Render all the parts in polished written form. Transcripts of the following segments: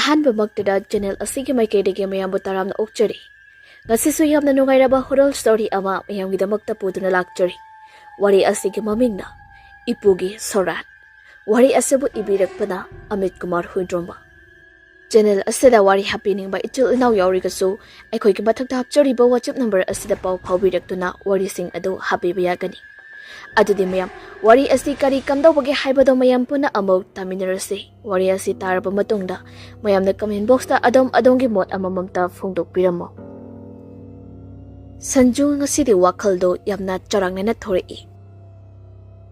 ꯑꯍꯥꯟꯕꯃꯛꯇꯗ channel ꯑꯁꯤꯒꯤ ꯃꯥꯏꯀꯩꯗꯒꯤ ꯃꯌꯥꯝꯕꯨ ꯇꯔꯥꯝꯅ ꯑꯣꯛꯆꯔꯤ. ꯉꯁꯤꯁꯨ ꯌꯥꯝꯅ ꯅꯨꯡꯉꯥꯏꯔꯕ ꯍꯣꯔꯜ ꯁ꯭ꯇꯣꯔꯤ ꯑꯃ ꯃꯌꯥꯝꯒꯤꯗꯃꯛꯇ ꯄꯨꯗꯨꯅ ꯂꯥꯛꯆꯔꯤ. ꯋꯥꯔꯤ ꯑꯁꯤꯒꯤ ꯃꯃꯤꯡꯅ ꯏꯄꯨꯒꯤ ꯁꯣꯔꯥꯠ. ꯋꯥꯔꯤ ꯑꯁꯤꯕꯨ ꯏꯕꯤꯔꯛꯄꯅ AMIT ꯀꯨꯃꯥꯔ ꯍꯨꯏꯗ꯭ꯔꯣꯝꯕ. ꯆꯦꯅꯦꯜ ꯑꯁꯤꯗ ꯋꯥꯔꯤ ꯍꯥꯞꯄꯤꯅꯤꯡꯕ ꯏꯆꯤꯜ ꯏꯅꯥꯎ ꯌꯥꯎꯔꯤꯒꯁꯨ ꯑꯩꯈꯣꯏꯒꯤ ꯃꯊꯛꯇ ꯍꯥꯞꯆꯔꯤꯕ WhatsApp ꯅꯝꯕꯔ ꯑꯁꯤꯗ ꯄꯥꯎ ꯐꯥꯎꯕꯤꯔꯛꯇꯨꯅ ꯋꯥꯔꯤꯁꯤꯡ ꯑꯗꯨ ꯍꯥꯞꯄꯤꯕ ꯌꯥꯒꯅꯤ. ꯑꯗꯨꯗꯤ ꯃꯌꯥꯝ ꯋꯥꯔꯤ ꯑꯁꯤ ꯀꯔꯤ ꯀꯝꯗꯧꯕꯒꯦ ꯍꯥꯏꯕꯗꯣ ꯃꯌꯥꯝ ꯄꯨꯟꯅ ꯑꯃꯨꯛ ꯇꯥꯃꯤꯟꯅꯔꯁꯤ. ꯋꯥꯔꯤ ꯑꯁꯤ ꯇꯥꯔꯕ ꯃꯇꯨꯡꯗ ꯃꯌꯥꯝꯅ ꯀꯃꯦꯟ ꯕꯣꯛꯁꯇ ꯑꯗꯣꯝꯒꯤ ꯃꯣꯠ ꯑꯃꯃꯝꯇ ꯐꯣꯡꯗꯣꯛꯄꯤꯔꯝꯃꯣ. ꯁꯟꯖꯨ ꯉꯁꯤꯗꯤ ꯋꯥꯈꯜꯗꯣ ꯌꯥꯝꯅ ꯆꯔꯥꯡꯅꯅ ꯊꯣꯔꯛꯏ.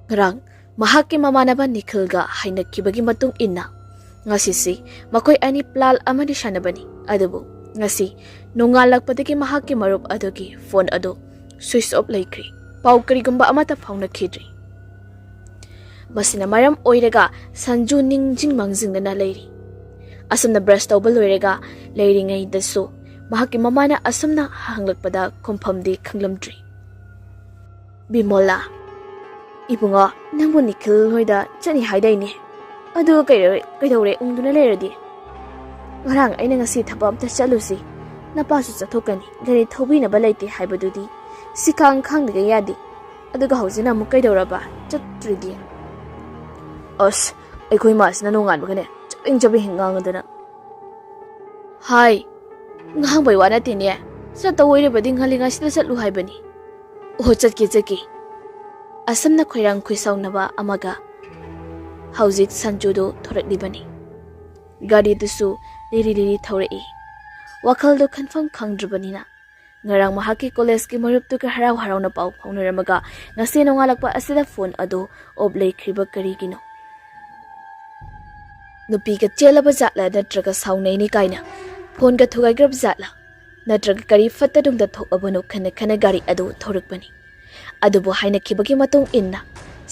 ꯉꯔꯥꯡ ꯃꯍꯥꯛꯀꯤ ꯃꯃꯥꯟꯅꯕ ꯅꯤꯈꯤꯜꯒ ꯍꯥꯏꯅꯈꯤꯕꯒꯤ ꯃꯇꯨꯡ ꯏꯟꯅ ꯉꯁꯤꯁꯤ ꯃꯈꯣꯏ ꯑꯅꯤ ꯄ꯭ꯂꯥꯟ ꯑꯃꯗꯤ ꯁꯥꯟꯅꯕꯅꯤ. ꯑꯗꯨꯕꯨ ꯉꯁꯤ ꯅꯣꯡꯉꯥꯜꯂꯛꯄꯗꯒꯤ ꯃꯍꯥꯛꯀꯤ ꯃꯔꯨꯞ ꯑꯗꯨꯒꯤ ꯐꯣꯟ ꯑꯗꯨ ꯁ꯭ꯋꯤꯆ ꯑꯣꯐ ꯂꯩꯈ꯭ꯔꯤ. ꯄꯥꯎ ꯀꯔꯤꯒꯨꯝꯕ ꯑꯃꯠꯇ ꯐꯥꯎꯅꯈꯤꯗ꯭ꯔꯤ. ꯃꯁꯤꯅ ꯃꯔꯝ ꯑꯣꯏꯔꯒ ꯁꯟꯖꯨ ꯅꯤꯡꯖꯤꯡ ꯃꯥꯡꯖꯤꯡꯗꯅ ꯂꯩꯔꯤ. ꯑꯁꯨꯝꯅ ꯕ꯭ꯔꯁ ꯇꯧꯕ ꯂꯣꯏꯔꯒ ꯂꯩꯔꯤꯉꯩꯗꯁꯨ ꯃꯍꯥꯛꯀꯤ ꯃꯃꯥꯅ ꯑꯁꯨꯝꯅ ꯍꯪꯂꯛꯄꯗ ꯈꯨꯝꯐꯝꯗꯤ ꯈꯪꯂꯝꯗ꯭ꯔꯤ. ꯕꯤꯃꯣꯂꯥ, ꯏꯕꯨꯡꯉꯣ, ꯅꯪꯕꯨ ꯅꯤꯈꯤꯜ ꯍꯣꯏꯗ ꯆꯠꯅꯤ ꯍꯥꯏꯗꯥꯏꯅꯦ? ꯑꯗꯨ ꯀꯩꯗꯧꯔꯦ ꯎꯪꯗꯨꯅ ꯂꯩꯔꯗꯤ? ꯉꯔꯥꯡ ꯑꯩꯅ ꯉꯁꯤ ꯊꯕꯛ ꯑꯝꯇ ꯆꯠꯂꯨꯁꯤ. ꯅꯄꯥꯁꯨ ꯆꯠꯊꯣꯛꯀꯅꯤ, ꯒꯥꯔꯤ ꯊꯧꯕꯤꯅꯕ ꯂꯩꯇꯦ ꯍꯥꯏꯕꯗꯨꯗꯤ ꯈꯪꯗꯒ ꯌꯥꯗꯦ. ꯑꯗꯨꯒ ꯍꯧꯖꯤꯛꯅ ꯑꯃꯨꯛ ꯀꯩꯗꯧꯔꯕ ꯆꯠꯇ꯭ꯔꯤꯗꯤ? ꯑꯁ, ꯑꯩꯈꯣꯏ ꯃꯥꯁꯤꯅ ꯅꯣꯡꯉꯥꯟꯕꯒꯅꯦ ꯆꯕꯦꯡ ꯉꯥꯡꯉꯗꯅ. ꯍꯥꯏ, ꯉꯥꯡꯕꯩ ꯋꯥ ꯅꯠꯇꯦꯅꯦ. ꯆꯠꯇꯧ ꯑꯣꯏꯔꯕꯗꯤ ꯉꯜꯂꯤꯉꯩꯁꯤꯗ ꯆꯠꯂꯨ ꯍꯥꯏꯕꯅꯤ. ꯑꯣ, ꯆꯠꯀꯦ. ꯑꯁꯨꯝꯅ ꯈꯣꯏꯔꯥꯡ ꯈꯣꯏꯁꯥꯎꯅꯕ ꯑꯃꯒ ꯍꯧꯖꯤꯛ ꯁꯟꯖꯨꯗꯨ ꯊꯣꯔꯛꯂꯤꯕꯅꯤ. ꯒꯥꯔꯤꯗꯨꯁꯨ ꯂꯤꯔꯤ ꯊꯧꯔꯛꯏ. ꯋꯥꯈꯜꯗꯨ ꯈꯟꯐꯝ ꯈꯪꯗ꯭ꯔꯕꯅꯤꯅ ꯉꯔꯥꯡ ꯃꯍꯥꯛꯀꯤ ꯀꯣꯂꯦꯖꯀꯤ ꯃꯔꯨꯞꯇꯨꯒ ꯍꯔꯥꯎꯅ ꯄꯥꯎ ꯐꯥꯎꯅꯔꯝꯃꯒ ꯉꯁꯤ ꯅꯣꯡꯉꯥꯜꯂꯛꯄ ꯑꯁꯤꯗ ꯐꯣꯟ ꯑꯗꯨ ꯑꯣꯐ ꯂꯩꯈ꯭ꯔꯤꯕ ꯀꯔꯤꯒꯤꯅꯣ? ꯅꯨꯄꯤꯒ ꯆꯦꯜꯂꯕ ꯖꯥꯠꯂ ꯅꯠꯇ꯭ꯔꯒ ꯁꯥꯎꯅꯩꯅꯤ ꯀꯥꯏꯅ ꯐꯣꯟꯒ ꯊꯨꯒꯥꯏꯈ꯭ꯔꯕ ꯖꯥꯠꯂ ꯅꯠꯇ꯭ꯔꯒ ꯀꯔꯤ ꯐꯠꯇꯗꯨꯝꯗ ꯊꯣꯛꯑꯕꯅꯣ ꯈꯟꯅ ꯒꯥꯔꯤ ꯑꯗꯨ ꯊꯧꯔꯛꯄꯅꯤ. ꯑꯗꯨꯕꯨ ꯍꯥꯏꯅꯈꯤꯕꯒꯤ ꯃꯇꯨꯡ ꯏꯟꯅ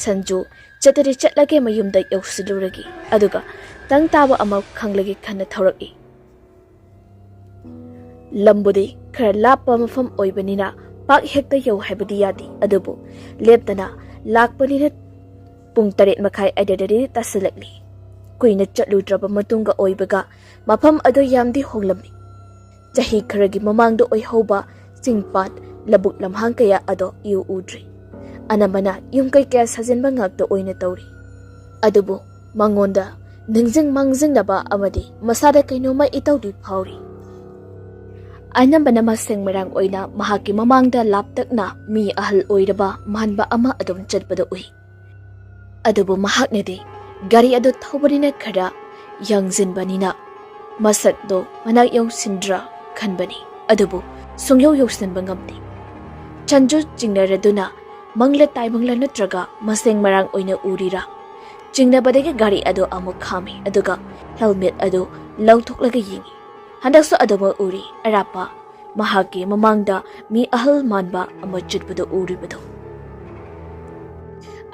ꯁꯟꯖꯨ ꯆꯠꯇꯗꯤ ꯆꯠꯂꯒꯦ ꯃꯌꯨꯝꯗ ꯌꯧꯁꯤꯜꯂꯨꯔꯒꯦ ꯑꯗꯨꯒ ꯇꯪ ꯇꯥꯕ ꯑꯃ ꯈꯪꯂꯒꯦ ꯈꯟꯅ ꯊꯧꯔꯛꯏ. ꯂꯝꯕꯨꯗꯤ ꯈꯔ ꯂꯥꯞꯄ ꯃꯐꯝ ꯑꯣꯏꯕꯅꯤꯅ ꯄꯥꯛ ꯍꯦꯛꯇ ꯌꯧ ꯍꯥꯏꯕꯗꯤ ꯌꯥꯗꯦ. ꯑꯗꯨꯕꯨ ꯂꯦꯞꯇꯅ ꯂꯥꯛꯄꯅꯤꯅ ꯄꯨꯡ 7:30 ꯑꯗꯨꯗꯗꯤ ꯇꯥꯁꯤꯜꯂꯛꯂꯤ. ꯀꯨꯏꯅ ꯆꯠꯂꯨꯗ꯭ꯔꯕ ꯃꯇꯨꯡꯒ ꯑꯣꯏꯕꯒ ꯃꯐꯝ ꯑꯗꯨ ꯌꯥꯝꯗꯤ ꯍꯣꯡꯂꯝꯃꯤ. ꯆꯍꯤ ꯈꯔꯒꯤ ꯃꯃꯥꯡꯗ ꯑꯣꯏꯍꯧꯕ ꯆꯤꯡꯄꯥꯠ ꯂꯧꯕꯨꯛ ꯂꯝꯍꯥꯡ ꯀꯌꯥ ꯑꯗꯣ ꯎꯗ꯭ꯔꯤ. ꯑꯅꯝꯕꯅ ꯌꯨꯝ ꯀꯌꯥ ꯁꯥꯖꯤꯟꯕ ꯉꯥꯛꯇ ꯑꯣꯏꯅ ꯇꯧꯔꯤ. ꯑꯗꯨꯕꯨ ꯃꯉꯣꯟꯗ ꯅꯤꯡꯖꯤꯡ ꯃꯥꯡꯖꯤꯡꯅꯕ ꯑꯃꯗꯤ ꯃꯁꯥꯗ ꯀꯩꯅꯣꯝꯃ ꯏꯇꯧꯗꯤ ꯐꯥꯎꯔꯤ. ꯑꯅꯝꯕꯅ ꯃꯁꯦꯡ ꯃꯔꯥꯡ ꯑꯣꯏꯅ ꯃꯍꯥꯛꯀꯤ ꯃꯃꯥꯡꯗ ꯂꯥꯞꯇꯛꯅ ꯃꯤ ꯑꯍꯜ ꯑꯣꯏꯔꯕ ꯃꯥꯟꯕ ꯑꯃ ꯑꯗꯨꯝ ꯆꯠꯄꯗ ꯎꯏ. ꯑꯗꯨꯕꯨ ꯃꯍꯥꯛꯅꯗꯤ ꯒꯥꯔꯤ ꯑꯗꯨ ꯊꯧꯕꯅꯤꯅ ꯈꯔ ꯌꯥꯡꯖꯤꯟꯕꯅꯤꯅ ꯃꯁꯛꯗꯣ ꯃꯅꯥꯛ ꯌꯧꯁꯤꯟꯗ꯭ꯔꯥ ꯈꯟꯕꯅꯤ. ꯑꯗꯨꯕꯨ ꯁꯨꯡꯌꯧ ꯌꯧꯁꯤꯟꯕ ꯉꯝꯗꯦ. ꯁꯟꯖꯨ ꯆꯤꯡꯅꯔꯗꯨꯅ ꯃꯪꯂ ꯇꯥꯏꯕꯪꯂ ꯅꯠꯇ꯭ꯔꯒ ꯃꯁꯦꯡ ꯃꯔꯥꯡ ꯑꯣꯏꯅ ꯎꯔꯤꯔꯥ? ꯆꯤꯡꯅꯕꯗꯒꯤ ꯒꯥꯔꯤ ꯑꯗꯨ ꯑꯃꯨꯛ ꯈꯥꯝꯃꯤ. ꯑꯗꯨꯒ ꯍꯦꯜꯃꯦꯠ ꯑꯗꯨ ꯂꯧꯊꯣꯛꯂꯒ ꯌꯦꯡꯉꯤ. ꯍꯟꯗꯛꯁꯨ ꯑꯗꯨꯃꯛ ꯎꯔꯤ. ꯑꯔꯥꯞꯄ ꯃꯍꯥꯛꯀꯤ ꯃꯃꯥꯡꯗ ꯃꯤ ꯑꯍꯜ ꯃꯥꯟꯕ ꯑꯃ ꯆꯠꯄꯗꯨ ꯎꯔꯤꯕꯗꯨ.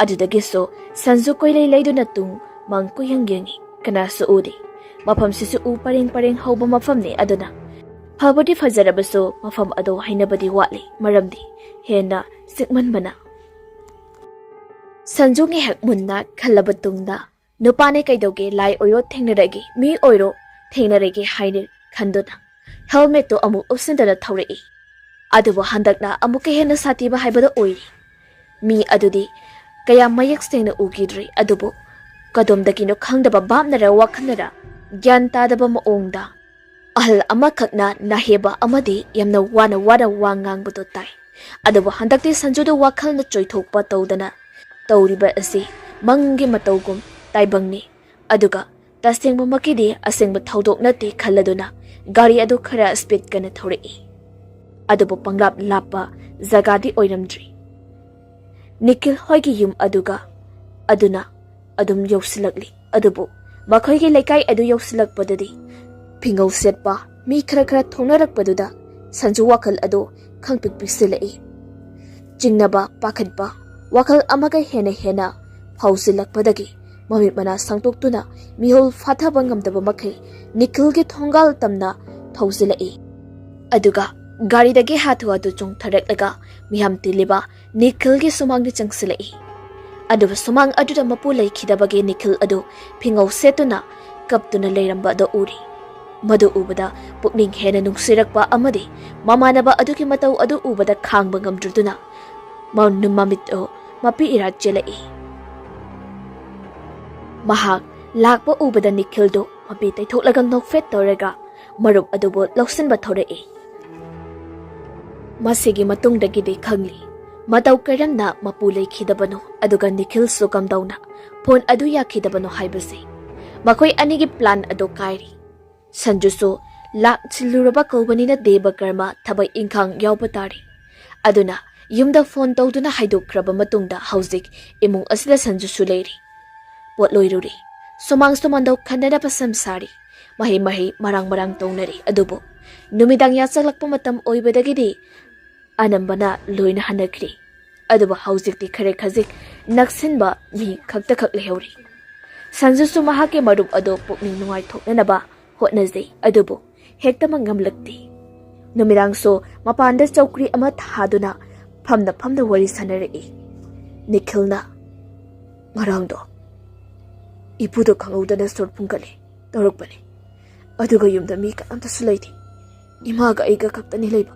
ꯑꯗꯨꯗꯒꯤꯁꯨ ꯁꯟꯖꯨ ꯀꯣꯏꯂꯩ ꯂꯩꯗꯨꯅ ꯇꯨꯡ ꯃꯥꯡ ꯀꯨꯌꯦꯡ ꯌꯦꯡꯉꯤ. ꯀꯅꯥꯁꯨ ꯎꯗꯦ. ꯃꯐꯝꯁꯤꯁꯨ ꯎ ꯄꯔꯦꯡ ꯍꯧꯕ ꯃꯐꯝꯅꯤ. ꯑꯗꯨꯅ ꯐꯕꯗꯤ ꯐꯖꯔꯕꯁꯨ ꯃꯐꯝ ꯑꯗꯨ ꯍꯩꯅꯕꯗꯤ ꯋꯥꯠꯂꯤ. ꯃꯔꯝꯗꯤ ꯍꯦꯟꯅ ꯆꯤꯛꯃꯟꯕꯅ. ꯁꯟꯖꯨ ꯉꯥꯏꯍꯥꯛ ꯃꯨꯟꯅ ꯈꯜꯂꯕ ꯇꯨꯡꯗ ꯅꯨꯄꯥꯅ ꯀꯩꯗꯧꯒꯦ ꯂꯥꯏ ꯑꯣꯏꯔꯣ ꯊꯦꯡꯅꯔꯒꯦ ꯃꯤ ꯑꯣꯏꯔꯣ ꯊꯦꯡꯅꯔꯒꯦ ꯍꯥꯏꯅ ꯈꯟꯗꯨꯅ ꯍꯦꯜꯃꯦꯠꯇꯨ ꯑꯃꯨꯛ ꯎꯞꯁꯤꯟꯗꯅ ꯊꯧꯔꯛꯏ. ꯑꯗꯨꯕꯨ ꯍꯟꯗꯛꯅ ꯑꯃꯨꯛꯀ ꯍꯦꯟꯅ ꯁꯥꯊꯤꯕ ꯍꯥꯏꯕꯗꯨ ꯑꯣꯏꯔꯤ. ꯃꯤ ꯑꯗꯨꯗꯤ ꯀꯌꯥ ꯃꯌꯦꯛ ꯁꯦꯡꯅ ꯎꯈꯤꯗ꯭ꯔꯤ. ꯑꯗꯨꯕꯨ ꯀꯗꯣꯝꯗꯒꯤꯅꯣ ꯈꯪꯗꯕ ꯚꯥꯞꯅꯔ ꯋꯥꯈꯜꯅꯔ ꯒ꯭ꯌꯥꯟ ꯇꯥꯗꯕ ꯃꯑꯣꯡꯗ ꯑꯍꯜ ꯑꯃꯈꯛꯅ ꯅꯥꯍꯦꯕ ꯑꯃꯗꯤ ꯌꯥꯝꯅ ꯋꯥꯅ ꯋꯥ ꯉꯥꯡꯕꯗꯨ ꯇꯥꯏ. ꯑꯗꯨꯕꯨ ꯍꯟꯗꯛꯇꯤ ꯁꯟꯖꯨꯗ ꯋꯥꯈꯜꯅ ꯆꯣꯏꯊꯣꯛꯄ ꯇꯧꯗꯅ ꯇꯧꯔꯤꯕ ꯑꯁꯤ ꯃꯪꯒꯤ ꯃꯇꯧꯒꯨꯝ ꯇꯥꯏꯕꯪꯅꯤ. ꯑꯗꯨꯒ ꯇꯁꯦꯡꯕꯃꯛꯀꯤꯗꯤ ꯑꯁꯦꯡꯕ ꯊꯧꯗꯣꯛ ꯅꯠꯇꯦ ꯈꯜꯂꯗꯨꯅ ꯒꯥꯔꯤ ꯑꯗꯨ ꯈꯔ ꯁ꯭ꯄꯤꯗ ꯀꯟꯅ ꯊꯧꯔꯛꯏ. ꯑꯗꯨꯕꯨ ꯄꯪꯂꯥꯞ ꯂꯥꯞꯄ ꯖꯒꯥꯗꯤ ꯑꯣꯏꯔꯝꯗ꯭ꯔꯤ. ꯅꯤꯈꯤꯜ ꯍꯣꯏꯒꯤ ꯌꯨꯝ ꯑꯗꯨꯅ ꯑꯗꯨꯝ ꯌꯧꯁꯤꯜꯂꯛꯂꯤ. ꯑꯗꯨꯕు ꯃꯈꯣꯏꯒꯤ ꯂꯩꯀꯥꯏ ꯑꯗꯨ ꯌꯧꯁꯤꯜꯂꯛꯄꯗꯗꯤ ꯐꯤꯉꯧ ꯁꯦꯠꯄ ꯃꯤ ꯈꯔ ꯊꯣꯡꯅꯔꯛꯄꯗꯨꯗ ꯁꯟꯖꯨ ꯋꯥꯈꯜ ꯑꯗꯨ ꯈꯪꯄꯤꯛ ꯄꯤꯛꯁꯤꯜꯂꯛꯏ. ꯆꯤꯡꯅꯕ ꯄꯥꯈꯠꯄ ꯋꯥꯈꯜ ꯑꯃꯒ ꯍꯦꯟꯅ ꯐꯥꯎꯖꯤꯜꯂꯛꯄꯗꯒꯤ ꯃꯃꯤꯠ ꯃꯅꯥ ꯁꯪꯇꯣꯛꯇꯨꯅ ꯃꯤꯍꯨꯜ ꯐꯥꯊꯕ ꯉꯝꯗꯕ ꯃꯈꯩ ꯅꯤꯈꯤꯜꯒꯤ ꯊꯣꯡꯒꯥꯜ ꯇꯝꯅ ꯊꯧꯖꯤꯜꯂꯛꯏ. ꯑꯗꯨꯒ ꯒꯥꯔꯤꯗꯒꯤ ꯍꯥꯊꯨ ꯆꯣꯡꯊꯔꯛꯂꯒ ꯃꯤꯌꯥꯝ ꯇꯤꯜꯂꯤꯕ ꯅꯤꯈꯤꯜꯒꯤ ꯁꯨꯃꯥꯡꯗ ꯆꯪꯁꯤꯜꯂꯛꯏ. ꯑꯗꯨꯕꯨ ꯁꯨꯃꯥꯡ ꯑꯗꯨꯗ ꯃꯄꯨ ꯂꯩꯈꯤꯗꯕꯒꯤ ꯅꯤꯈꯤꯜ ꯑꯗꯨ ꯐꯤꯉꯧ ꯁꯦꯠꯇꯨꯅ ꯀꯞꯇꯨꯅ ꯂꯩꯔꯝꯕꯗ ꯎꯔꯤ. Madu ubada pukning hena nungsirakpa amadi mamanaba aduki matau adu ubada khangba ngamdruduna mamit o mapi irat jelai. Mahak lakpa ubada Nikhildo mapi taitholagang nokfet torega marup adubo loksanba thorai. Masigi matungdagidi khangli matau karamna mapu leikhidabano aduga Nikhil su kamdauna phone adu yakhidabano haibase makoi anigi plan adu kairi. Sanjusu lak chiluraba kaubanina deba karma thabai ingkhang yauba tari aduna yumda phone tawduna haidokraba matungda hauzik imung asida sanjusu leiri pot loiruri somang somandau khandana pasam sari mahi marang taunari adubo numidang yachaklakpa matam oibadagidi anambana loina hanakri aduba hauzikti khare khazik naksinba mi khakta khak lehauri. Sanjusu mahake marup ado pukning nungai thoknanaba hotnazai adubo hekta mangamlakti. Numidang so mapanda chawkri ama thaduna famda wari sanarei. Nikhilna ngarangdo ipudo khangudana sort pungkale torokpani aduga yumda mi ka amta sulaiti imaga aiga kaktani leiba.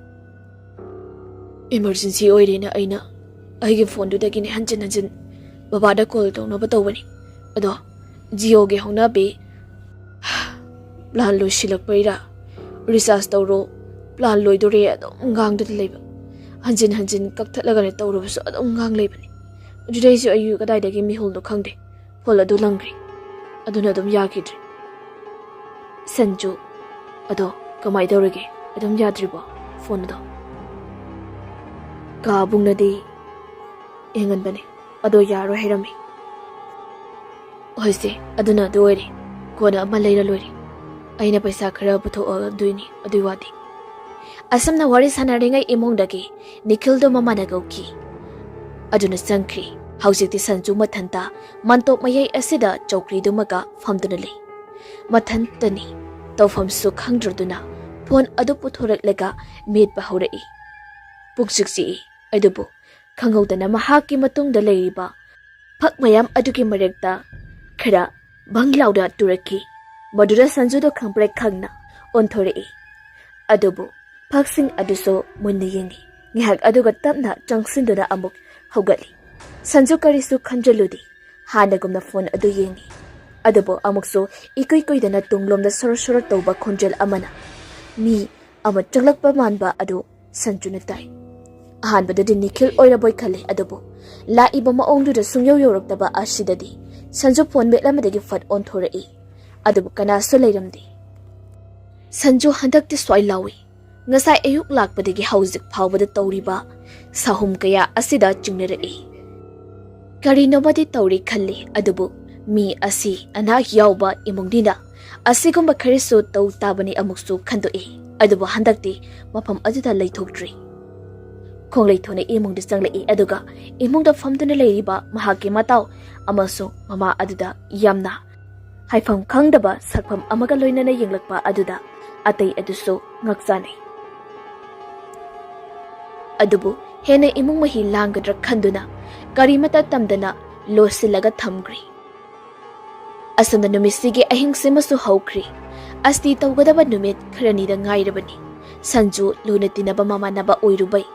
Emergency oirina aina aigi phone du dagini hanjin babada call tawna batawani ado Jio ge hona be plan lo silak paira research tawro plan loidore ado ngang du leiba hanjin kakthatlaga ne tawro so ado ngang leibani judai si ayu kadai dagi mi hol do khangde hol adu langri aduna dum yakidri. Sanju ado kamai dawrege adum yadribo phone do ka bungnadi engan bane ado yaro herami hoise aduna doiri kona ama leira lori aina paisa khara putho duini adui wadi asamna wari sanaringai imongdagi Nikhildo mamana gauki aduna sankri hausiti sanju mathanta mantok mayai asida chokri dumaga famduna le mathantani tawfam su khangdruduna phone adu puthoraklega meet bahurai puksiksi adubu khanghaudana mahaki matungda leiriba phak mayam aduki marekta khara banglauda turaki madura sanjudo khangpre khangna onthorei adubu phaksing aduso munni yengi ngihak aduga tapna changsinduna amuk hogali. Sanju karisu khanjaludi hanagumna phone adu yengi adubu amukso ikoidana tunglomda sorosoro tawba khonjel amana mi ama changlakpa manba adu sanjuna tai. Ahanbadadi Nikhil oiraboy khale adubu la iba maongduda sungyaw yorokdaba asidadi Sanju phone metlamadagi fat onthorei adubu kanasu leiramdi. Sanju handakti swai lawi ngasai ayuk lakpadagi hauzik phawbada tawriba sahum kaya asida chingnarei karinobadi tawri khalli adubu mi asi anak yawba imongdina asigumba kharisu taw tabani amuksu khandoi adubu handakti mafam aduda leithokdri. Konglei thone imungda changlei aduga imungda famduna leiriba mahaki matau amaso mama aduda yamna haifam khangdaba sakpham amaga loinana yenglakpa aduda atei aduso ngaksanai adubu hena imung mahi langgadra khanduna karimata tamdana losilaga thamgri. Asanda numisigi ahingsimasu haukri asti tawgadaba numit kharanida ngairabani. Sanju luna tinaba mamanaba oirubai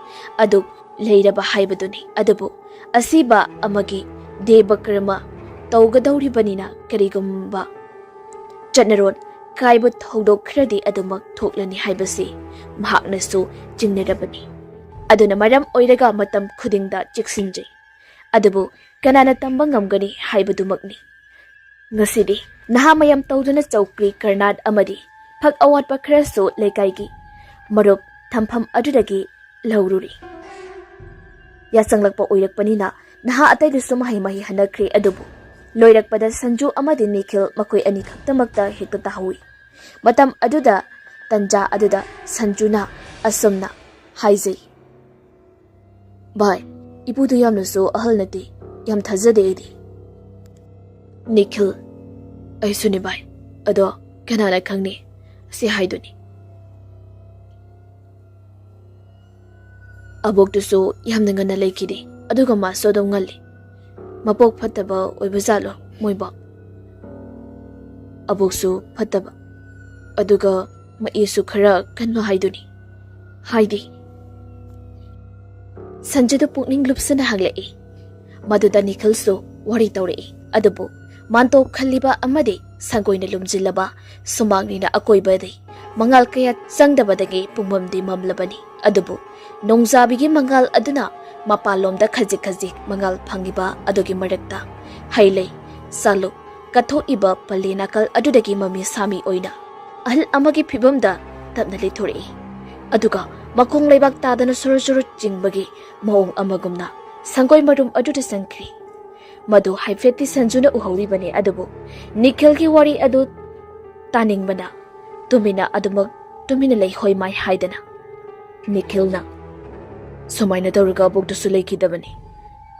aduk leiraba haibaduni adubu asiba amagi deba karma tawgadauribanina karigumba chatnaron kaibu thodokhradi adumak thoklani haibasi mahaknasu jingnarabani aduna maram oiraga matam khudingda chiksinjai adubu kanana tamba ngamgani haibadumakni. Ngasidi naha mayam tawduna chawkri karnad amadi phak awatpa kharasu leikaigi marup thampham adudagi laururi yasanglakpa oirakpanina naha ataidusu mahi hanakri adubu loirakpada Sanju amadi Nikhil makoi ani khaktamakta hekta tahui matam aduda tanja aduda Sanjuna asumna haizai bai ipudu yamnasu ahal nati yam thajade edi. Nikhil aisuni bai ado kanana khangni si haiduni aboktusu yamna ngana leikidi aduga ma sodom ngali mapok phataba oibajalo moiba aboksu phataba ꯑꯗꯨꯒ ꯃꯏꯁꯨ ꯈꯔ ꯀꯟꯕ ꯍꯥꯏꯗꯨꯅꯤ ꯍꯥꯏꯗꯤ ꯁꯟꯖꯨꯗ ꯄꯨꯛꯅꯤꯡ ꯂꯨꯞꯁꯅ ꯍꯪꯂꯛꯏ ꯃꯗꯨꯗ ꯅꯤꯈꯤꯜꯁꯨ ꯋꯥꯔꯤ ꯇꯧꯔꯛꯏ ꯑꯗꯨꯕꯨ ꯃꯥꯟꯇꯣꯞ ꯈꯜꯂꯤꯕ ꯑꯃꯗꯤ ꯁꯪꯒꯣꯏꯅ ꯂꯨꯝꯖꯤꯜꯂꯕ ꯁꯨꯃꯥꯡꯅꯤꯅ ꯑꯀꯣꯏꯕꯗꯤ ꯃꯉꯥꯜ ꯀꯌꯥ ꯆꯪꯗꯕꯗꯒꯤ ꯄꯨꯡꯃꯝꯗꯤ ꯃꯝꯂꯕꯅꯤ ꯑꯗꯨꯕꯨ ꯅꯣꯡꯖꯥꯕꯤꯒꯤ ꯃꯉꯥꯜ ꯑꯗꯨꯅ ꯃꯄꯥꯟꯂꯣꯝꯗ ꯈꯖꯤꯛ ꯈꯖꯤꯛ ꯃꯉꯥꯜ ꯐꯪꯉꯤꯕ ꯑꯗꯨꯒꯤ ꯃꯔꯛꯇ ꯍꯩꯂꯩ ꯆꯥꯂꯨꯛ ꯀꯠꯊꯣꯛꯏꯕ ꯄꯜꯂꯤ ꯅꯥꯀꯜ ꯑꯗꯨꯗꯒꯤ ꯃꯃꯤ ꯁꯥꯃꯤ ꯑꯣꯏꯅ ꯑꯍꯜ ꯑꯃꯒꯤ ꯐꯤꯕꯝꯗ ꯇꯞꯅ ꯂꯩꯊꯣꯔꯛꯏ ꯑꯗꯨꯒ ꯃꯈꯣꯡ ꯂꯩꯕꯥꯛ ꯇꯥꯗꯅ ꯁꯨꯔꯨ ꯁꯨꯔꯨ ꯆꯤꯡꯕꯒꯤ ꯃꯑꯣꯡ ꯑꯃꯒꯨꯝꯅ ꯁꯪꯒꯣꯏ ꯃꯔꯨꯝ ꯑꯗꯨꯗ ꯆꯪꯈ꯭ꯔꯤ ꯃꯗꯨ ꯍꯥꯏꯐꯦꯠꯇꯤ ꯁꯟꯖꯨꯅ ꯎꯍꯧꯔꯤꯕꯅꯤ ꯑꯗꯨꯕꯨ ꯅꯤꯈꯤꯜꯒꯤ ꯋꯥꯔꯤ ꯑꯗꯨ ꯇꯥꯅꯤꯡꯕꯅ ꯇꯨꯃꯤꯟꯅ ꯂꯩꯍꯣꯏ ꯃꯥꯏ ꯍꯥꯏꯗꯅ ꯅꯤꯈꯤꯜꯅ ꯁꯨꯃꯥꯏꯅ ꯇꯧꯔꯒ ꯑꯕꯣꯛꯇꯨꯁꯨ ꯂꯩꯈꯤꯗꯕꯅꯤ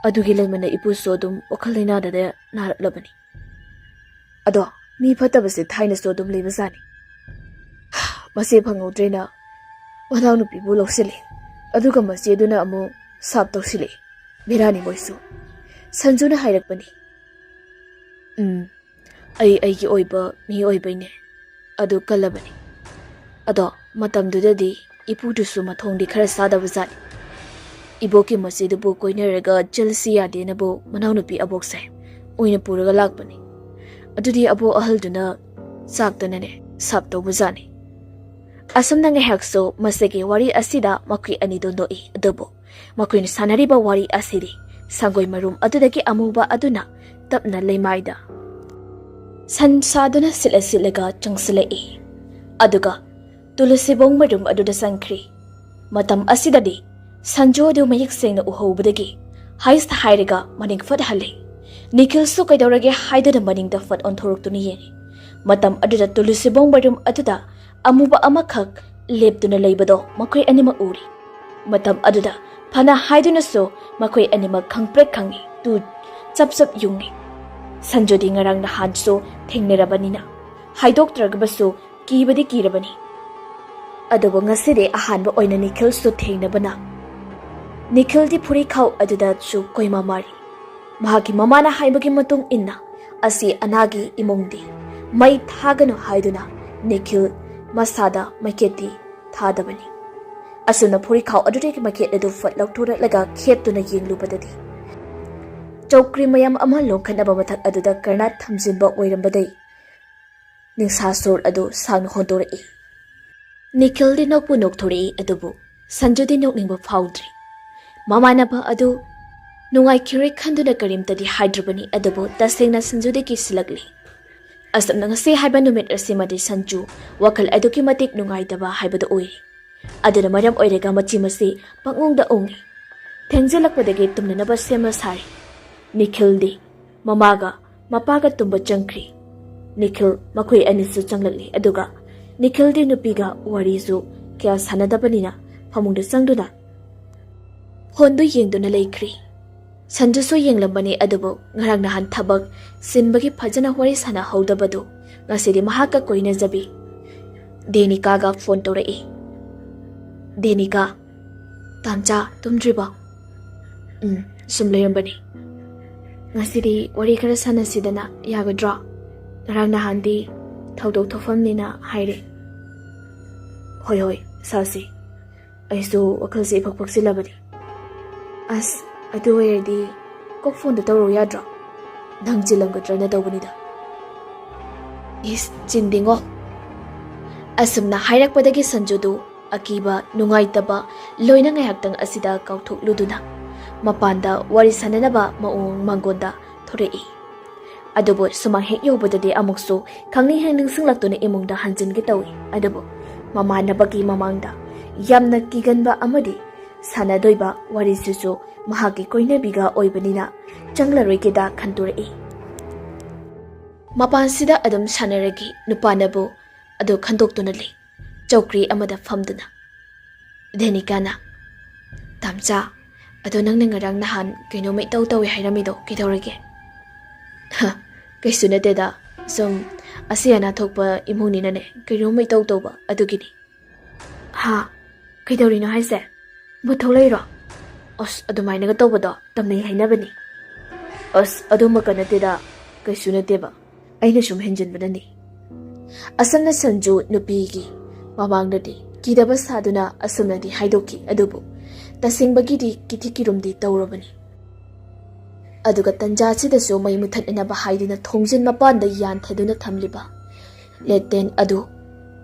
ꯑꯗꯨꯒꯤ ꯂꯩꯃꯅ ꯏꯄꯨꯁꯨ ꯑꯗꯨꯝ ꯋꯥꯈꯜ ꯂꯩꯅꯥꯗ ꯅꯥꯔꯛꯂꯕꯅꯤ ꯑꯗꯣ ꯃꯤ ꯐꯠꯇꯕꯁꯦ ꯊꯥꯏꯅꯁꯨ ꯑꯗꯨꯝ ꯂꯩꯕꯖꯥꯠꯅꯤ ꯃꯆꯦ ꯐꯪꯍꯧꯗ꯭ꯔꯦꯅ ꯃꯅꯥꯎꯅꯨꯄꯤꯕꯨ ꯂꯧꯁꯤꯜꯂꯤ ꯑꯗꯨꯒ ꯃꯆꯦꯗꯨꯅ ꯑꯃꯨꯛ ꯁꯥꯞ ꯇꯧꯁꯤꯜꯂꯤ ꯕꯤꯔꯥꯅꯤ ꯃꯣꯏꯁꯨ ꯁꯟꯖꯨꯅ ꯍꯥꯏꯔꯛꯄꯅꯤ ꯑꯩꯒꯤ ꯑꯣꯏꯕ ꯃꯤ ꯑꯣꯏꯕꯩꯅꯦ ꯑꯗꯨ ꯀꯜꯂꯕꯅꯤ ꯑꯗꯣ ꯃꯇꯝꯗꯨꯗꯗꯤ ꯏꯄꯨꯗꯨꯁꯨ ꯃꯊꯣꯡꯗꯤ ꯈꯔ ꯆꯥꯗꯕꯖꯥꯠꯅꯤ ꯏꯕꯣꯛꯀꯤ ꯃꯆꯦꯗꯨꯕꯨ ꯀꯣꯏꯅꯔꯒ ꯆꯦꯜꯁꯤ ꯌꯥꯗꯦꯅꯕꯨ ꯃꯅꯥꯎꯅꯨꯄꯤ ꯑꯕꯣꯛꯁꯦ ꯑꯣꯏꯅ ꯄꯨꯔꯒ ꯂꯥꯛꯄꯅꯤ ꯑꯗꯨꯗꯤ ꯑꯕꯣꯛ ꯑꯍꯜꯗꯨꯅ ꯆꯥꯛꯇꯅꯅꯦ ꯁꯥꯞ ꯇꯧꯕꯖꯥꯠꯅꯤ ꯑꯁꯨꯝꯅ ꯉꯥꯏꯍꯥꯛꯁꯨ ꯃꯁꯤꯒꯤ ꯋꯥꯔꯤ ꯑꯁꯤꯗ ꯃꯈꯣꯏ ꯑꯅꯤꯗꯨ ꯅꯣꯛꯏ ꯑꯗꯨꯕꯨ ꯃꯈꯣꯏꯅ ꯁꯥꯟꯅꯔꯤꯕ ꯋꯥꯔꯤ ꯑꯁꯤꯗꯤ ꯁꯪꯒꯣꯏ ꯃꯔꯨꯝ ꯑꯗꯨꯗꯒꯤ ꯑꯃꯨꯕ ꯑꯗꯨꯅ ꯇꯞꯅ ꯂꯩꯃꯥꯏꯗ ꯁꯟ ꯁꯥꯗꯨꯅ ꯁꯤꯠꯂꯒ ꯆꯪꯁꯤꯜꯂꯛꯏ ꯑꯗꯨꯒ ꯇꯨꯂꯁꯤꯕꯣꯡ ꯃꯔꯨꯝ ꯑꯗꯨꯗ ꯆꯪꯈ꯭ꯔꯤ ꯃꯇꯝ ꯑꯁꯤꯗꯗꯤ ꯁꯟꯖꯨ ꯑꯗꯨ ꯃꯌꯦꯛ ꯁꯦꯡꯅ ꯎꯍꯧꯕꯗꯒꯤ ꯍꯥꯏꯁ ꯍꯥꯏꯔꯒ ꯃꯅꯤꯡ ꯐꯠ ꯍꯜꯂꯤ ꯅꯤꯈꯤꯜꯁꯨ ꯀꯩꯗꯧꯔꯒꯦ ꯍꯥꯏꯗꯨꯅ ꯃꯅꯤꯡꯗ ꯐꯠ ꯑꯣꯟꯊꯣꯔꯛꯇꯨꯅ ꯌꯦꯡꯉꯤ ꯃꯇꯝ ꯑꯗꯨꯗ ꯇꯨꯂꯁꯤꯕꯣꯡ ꯃꯔꯨꯝ ꯑꯗꯨꯗ ꯑꯃꯨꯕ ꯑꯃꯈꯛ ꯂꯦꯞꯇꯨꯅ ꯂꯩꯕꯗꯣ ꯃꯈꯣꯏ ꯑꯅꯤꯃꯛ ꯎꯔꯤ ꯃꯇꯝ ꯑꯗꯨꯗ ꯐꯅ ꯍꯥꯏꯗꯨꯅꯁꯨ ꯃꯈꯣꯏ ꯑꯅꯤꯃꯛ ꯈꯪꯄ꯭ꯔꯦꯛ ꯈꯪꯉꯤ ꯆꯞ ꯌꯨꯡꯉꯤ ꯁꯟꯖꯨꯗꯤ ꯉꯔꯥꯡ ꯅꯍꯥꯟꯁꯨ ꯊꯦꯡꯅꯔꯕꯅꯤꯅ ꯍꯥꯏꯗꯣꯛꯇ꯭ꯔꯒꯕꯁꯨ ꯀꯤꯕꯗꯤ ꯀꯤꯔꯕꯅꯤ ꯑꯗꯨꯕꯨ ꯉꯁꯤꯗꯤ ꯑꯍꯥꯟꯕ ꯑꯣꯏꯅ ꯅꯤꯈꯤꯜꯁꯨ ꯊꯦꯡꯅꯕꯅ ꯅꯤꯈꯤꯜꯗꯤ ꯐꯨꯔꯤꯈꯥꯎ ꯑꯗꯨꯗꯁꯨ ꯀꯣꯏꯃꯥ ꯃꯥꯔꯤ ꯃꯍꯥꯛꯀꯤ ꯃꯃꯥꯅ ꯍꯥꯏꯕꯒꯤ ꯃꯇꯨꯡ ꯏꯟꯅ ꯑꯁꯤ ꯑꯅꯥꯒꯤ ꯏꯃꯨꯡꯗꯤ ꯃꯩ ꯊꯥꯒꯅꯨ ꯍꯥꯏꯗꯨꯅ ꯅꯤꯈꯤꯜ ꯃꯁꯥꯗ ꯃꯩꯈꯦꯠꯇꯤ ꯊꯥꯗꯕꯅꯤ ꯑꯁꯨꯝꯅ ꯐꯨꯔꯤꯈꯥꯎ ꯑꯗꯨꯗꯒꯤ ꯃꯩꯈꯦꯠ ꯑꯗꯨ ꯐꯠ ꯂꯧꯊꯣꯔꯛꯂꯒ ꯈꯦꯠꯇꯨꯅ ꯌꯦꯡꯂꯨꯕꯗꯗꯤ ꯆꯧꯀ꯭ꯔꯤ ꯃꯌꯥꯝ ꯑꯃ ꯂꯣꯟꯈꯠꯅꯕ ꯃꯊꯛ ꯑꯗꯨꯗ ꯀꯔꯅꯥꯠ ꯊꯝꯖꯤꯟꯕ ꯑꯣꯏꯔꯝꯕꯗꯩ ꯅꯤꯡꯁꯥ ꯁꯣꯔ ꯑꯗꯨ ꯁꯥꯡꯅ ꯍꯣꯟꯗꯣꯔꯛꯏ ꯅꯤꯈꯤꯜꯗꯤ ꯅꯣꯛꯄꯨ ꯅꯣꯛꯊꯣꯔꯛꯏ ꯑꯗꯨꯕꯨ ꯁꯟꯖꯨꯗꯤ ꯅꯣꯛꯅꯤꯡꯕ ꯐꯥꯎꯗ꯭ꯔꯤ ꯃꯃꯥꯟꯅꯕ ꯑꯗꯨ ꯅꯨꯡꯉꯥꯏꯈꯤꯔꯣꯏ ꯈꯟꯗꯨꯅ ꯀꯔꯤꯝꯇꯗꯤ ꯍꯥꯏꯗ꯭ꯔꯕꯅꯤ ꯑꯗꯨꯕꯨ ꯇꯁꯦꯡꯅ ꯁꯟꯖꯨꯗꯤ ꯀꯤꯁꯤꯜꯂꯛꯂꯤ ꯑꯁꯨꯝꯅ ꯉꯁꯤ ꯍꯥꯏꯕ ꯅꯨꯃꯤꯠ ꯑꯁꯤꯃꯗꯤ ꯁꯟꯖꯨ ꯋꯥꯈꯜ ꯑꯗꯨꯛꯀꯤ ꯃꯇꯤꯛ ꯅꯨꯡꯉꯥꯏꯇꯕ ꯍꯥꯏꯕꯗꯨ ꯑꯣꯏꯔꯤ ꯑꯗꯨꯅ ꯃꯔꯝ ꯑꯣꯏꯔꯒ ꯃꯆꯤ ꯄꯪꯎꯪꯗ ꯎꯪꯉꯤ ꯊꯦꯡꯖꯤꯜꯂꯛꯄꯗꯒꯤ ꯇꯨꯝꯅꯅꯕ ꯁꯦꯝꯕ ꯁꯥꯔꯤ ꯅꯤꯈꯤꯜꯗꯤ ꯃꯃꯥꯒ ꯃꯄꯥꯒ ꯇꯨꯝꯕ ꯆꯪꯈ꯭ꯔꯤ ꯅꯤꯈꯤꯜ ꯃꯈꯣꯏ ꯑꯅꯤꯁꯨ ꯆꯪꯂꯛꯂꯤ ꯑꯗꯨꯒ ꯅꯤꯈꯤꯜꯗꯤ ꯅꯨꯄꯤꯒ ꯋꯥꯔꯤꯁꯨ ꯀꯌꯥ ꯁꯥꯟꯅꯗꯕꯅꯤꯅ ꯐꯃꯨꯡꯗ ꯆꯪꯗꯨꯅ ꯐꯣꯟꯗꯨ ꯌꯦꯡꯗꯨꯅ ꯂꯩꯈ꯭ꯔꯤ ꯁꯟꯖꯨꯁꯨ ꯌꯦꯡꯂꯝꯕꯅꯤ ꯑꯗꯨꯕꯨ ꯉꯔꯥꯡ ꯅꯍꯥꯟ ꯊꯕꯛ ꯁꯤꯟꯕꯒꯤ ꯐꯖꯅ ꯋꯥꯔꯤ ꯁꯥꯟꯅꯍꯧꯗꯕꯗꯨ ꯉꯁꯤꯗꯤ ꯃꯍꯥꯛꯀ ꯀꯣꯏꯅꯖꯕꯤ ꯗꯦꯅꯤꯀꯥꯒ ꯐꯣꯟ ꯇꯧꯔꯛꯏ ꯗꯦꯅꯤꯀꯥ ꯇꯥꯝꯆꯥ ꯇꯨꯝꯗ꯭ꯔꯤꯕꯣ ꯁꯨꯝ ꯂꯩꯔꯝꯕꯅꯤ ꯉꯁꯤꯗꯤ ꯋꯥꯔꯤ ꯈꯔ ꯁꯥꯟꯅꯁꯤꯗꯅ ꯌꯥꯒꯗ꯭ꯔꯣ ꯉꯔꯥꯡ ꯅꯍꯥꯟꯗꯤ ꯊꯧꯗꯣꯛ ꯊꯣꯛꯐꯝꯅꯤꯅ ꯍꯥꯏꯔꯦ ꯍꯣꯏ ꯁꯥꯁꯤ ꯑꯩꯁꯨ ꯋꯥꯈꯜꯁꯦ ꯏꯐꯛ ꯐꯛꯆꯤꯜꯂꯕꯅꯤ ꯑꯁ ꯑꯗꯨ ꯑꯣꯏꯔꯗꯤ ꯀꯣꯛ ꯐꯣꯟꯗ ꯇꯧꯔꯛꯎ ꯌꯥꯗ꯭ꯔꯣ ꯅꯪ ꯆꯤꯜꯂꯝꯒꯗ꯭ꯔꯅ ꯇꯧꯕꯅꯤꯗ ꯆꯤꯟꯗꯤꯉꯣ ꯑꯁꯨꯝꯅ ꯍꯥꯏꯔꯛꯄꯗꯒꯤ ꯁꯟꯖꯨꯗꯨ ꯑꯀꯤꯕ ꯅꯨꯡꯉꯥꯏꯇꯕ ꯂꯣꯏꯅ ꯉꯥꯏꯍꯥꯛꯇꯪ ꯑꯁꯤꯗ ꯀꯥꯎꯊꯣꯛꯂꯨꯗꯨꯅ ꯃꯄꯥꯟꯗ ꯋꯥꯔꯤ ꯁꯥꯟꯅꯅꯕ ꯃꯑꯣꯡ ꯃꯥꯡꯒꯣꯟꯗ ꯊꯣꯔꯛꯏ ꯑꯗꯨꯕꯨ ꯁꯨꯃꯥꯡ ꯍꯦꯛ ꯌꯧꯕꯗꯗꯤ ꯑꯃꯨꯛꯁꯨ ꯈꯪꯅꯤꯡ ꯍꯦꯛ ꯅꯤꯡꯁꯤꯡꯂꯛꯇꯨꯅ ꯏꯃꯨꯡꯗ ꯍꯟꯖꯤꯟꯒꯦ ꯇꯧꯏ ꯑꯗꯨꯕꯨ ꯃꯃꯥꯟꯅꯕꯒꯤ ꯃꯃꯥꯡꯗ ꯌꯥꯝꯅ ꯀꯤꯒꯟꯕ ꯑꯃꯗꯤ ꯁꯥꯟꯅꯗꯣꯏꯕ ꯋꯥꯔꯤꯁꯤꯁꯨ ꯃꯍꯥꯛꯀꯤ ꯀꯣꯏꯅꯕꯤꯒ ꯑꯣꯏꯕꯅꯤꯅ ꯆꯪꯂꯔꯣꯏꯒꯦꯗ ꯈꯟꯇꯣꯔꯛꯏ ꯃꯄꯥꯟꯁꯤꯗ ꯑꯗꯨꯝ ꯁꯥꯟꯅꯔꯒꯤ ꯅꯨꯄꯥꯅꯕꯨ ꯑꯗꯨ ꯈꯟꯗꯣꯛꯇꯨꯅ ꯂꯩ ꯆꯧꯀ꯭ꯔꯤ ꯑꯃꯗ ꯐꯝꯗꯨꯅ ꯙꯦꯅꯤꯀꯥꯅ ꯇꯥꯝꯆꯥ ꯑꯗꯣ ꯅꯪꯅ ꯉꯔꯥꯡ ꯅꯍꯥꯟ ꯀꯩꯅꯣꯝꯃ ꯏꯇꯧ ꯇꯧꯋꯦ ꯍꯥꯏꯔꯝꯃꯤꯗꯣ ꯀꯩꯗꯧꯔꯒꯦ ꯀꯩꯁꯨ ꯅꯠꯇꯦꯗ ꯁꯨꯝ ꯑꯁꯤ ꯑꯅꯥ ꯊꯣꯛꯄ ꯏꯃꯨꯡꯅꯤꯅꯅꯦ ꯀꯩꯅꯣꯝꯃ ꯏꯇꯧ ꯇꯧꯕ ꯑꯗꯨꯒꯤꯅꯤ ꯀꯩꯗꯧꯔꯤꯅꯣ ꯍꯥꯏꯁꯦ ꯃꯨꯠꯊꯧ ꯂꯩꯔꯣ ꯑꯁ ꯑꯗꯨꯃꯥꯏꯅꯒ ꯇꯧꯕꯗꯣ ꯇꯝꯅꯩ ꯍꯥꯏꯅꯕꯅꯤ ꯑꯁ ꯑꯗꯨꯃꯛꯀ ꯅꯠꯇꯦꯗ ꯀꯩꯁꯨ ꯅꯠꯇꯦꯕ ꯑꯩꯅ ꯁꯨꯝ ꯍꯦꯟꯖꯤꯟꯕꯅꯅꯤ Asam na Sanju nupigi mamangdadi kidaba saduna asumnadi haidoki adubu tasingbagidi kitikirumdi tawrabani aduga tanjasidasu may muthatinaba haiduna thongjin mapanda yanthaduna thamliba leten adu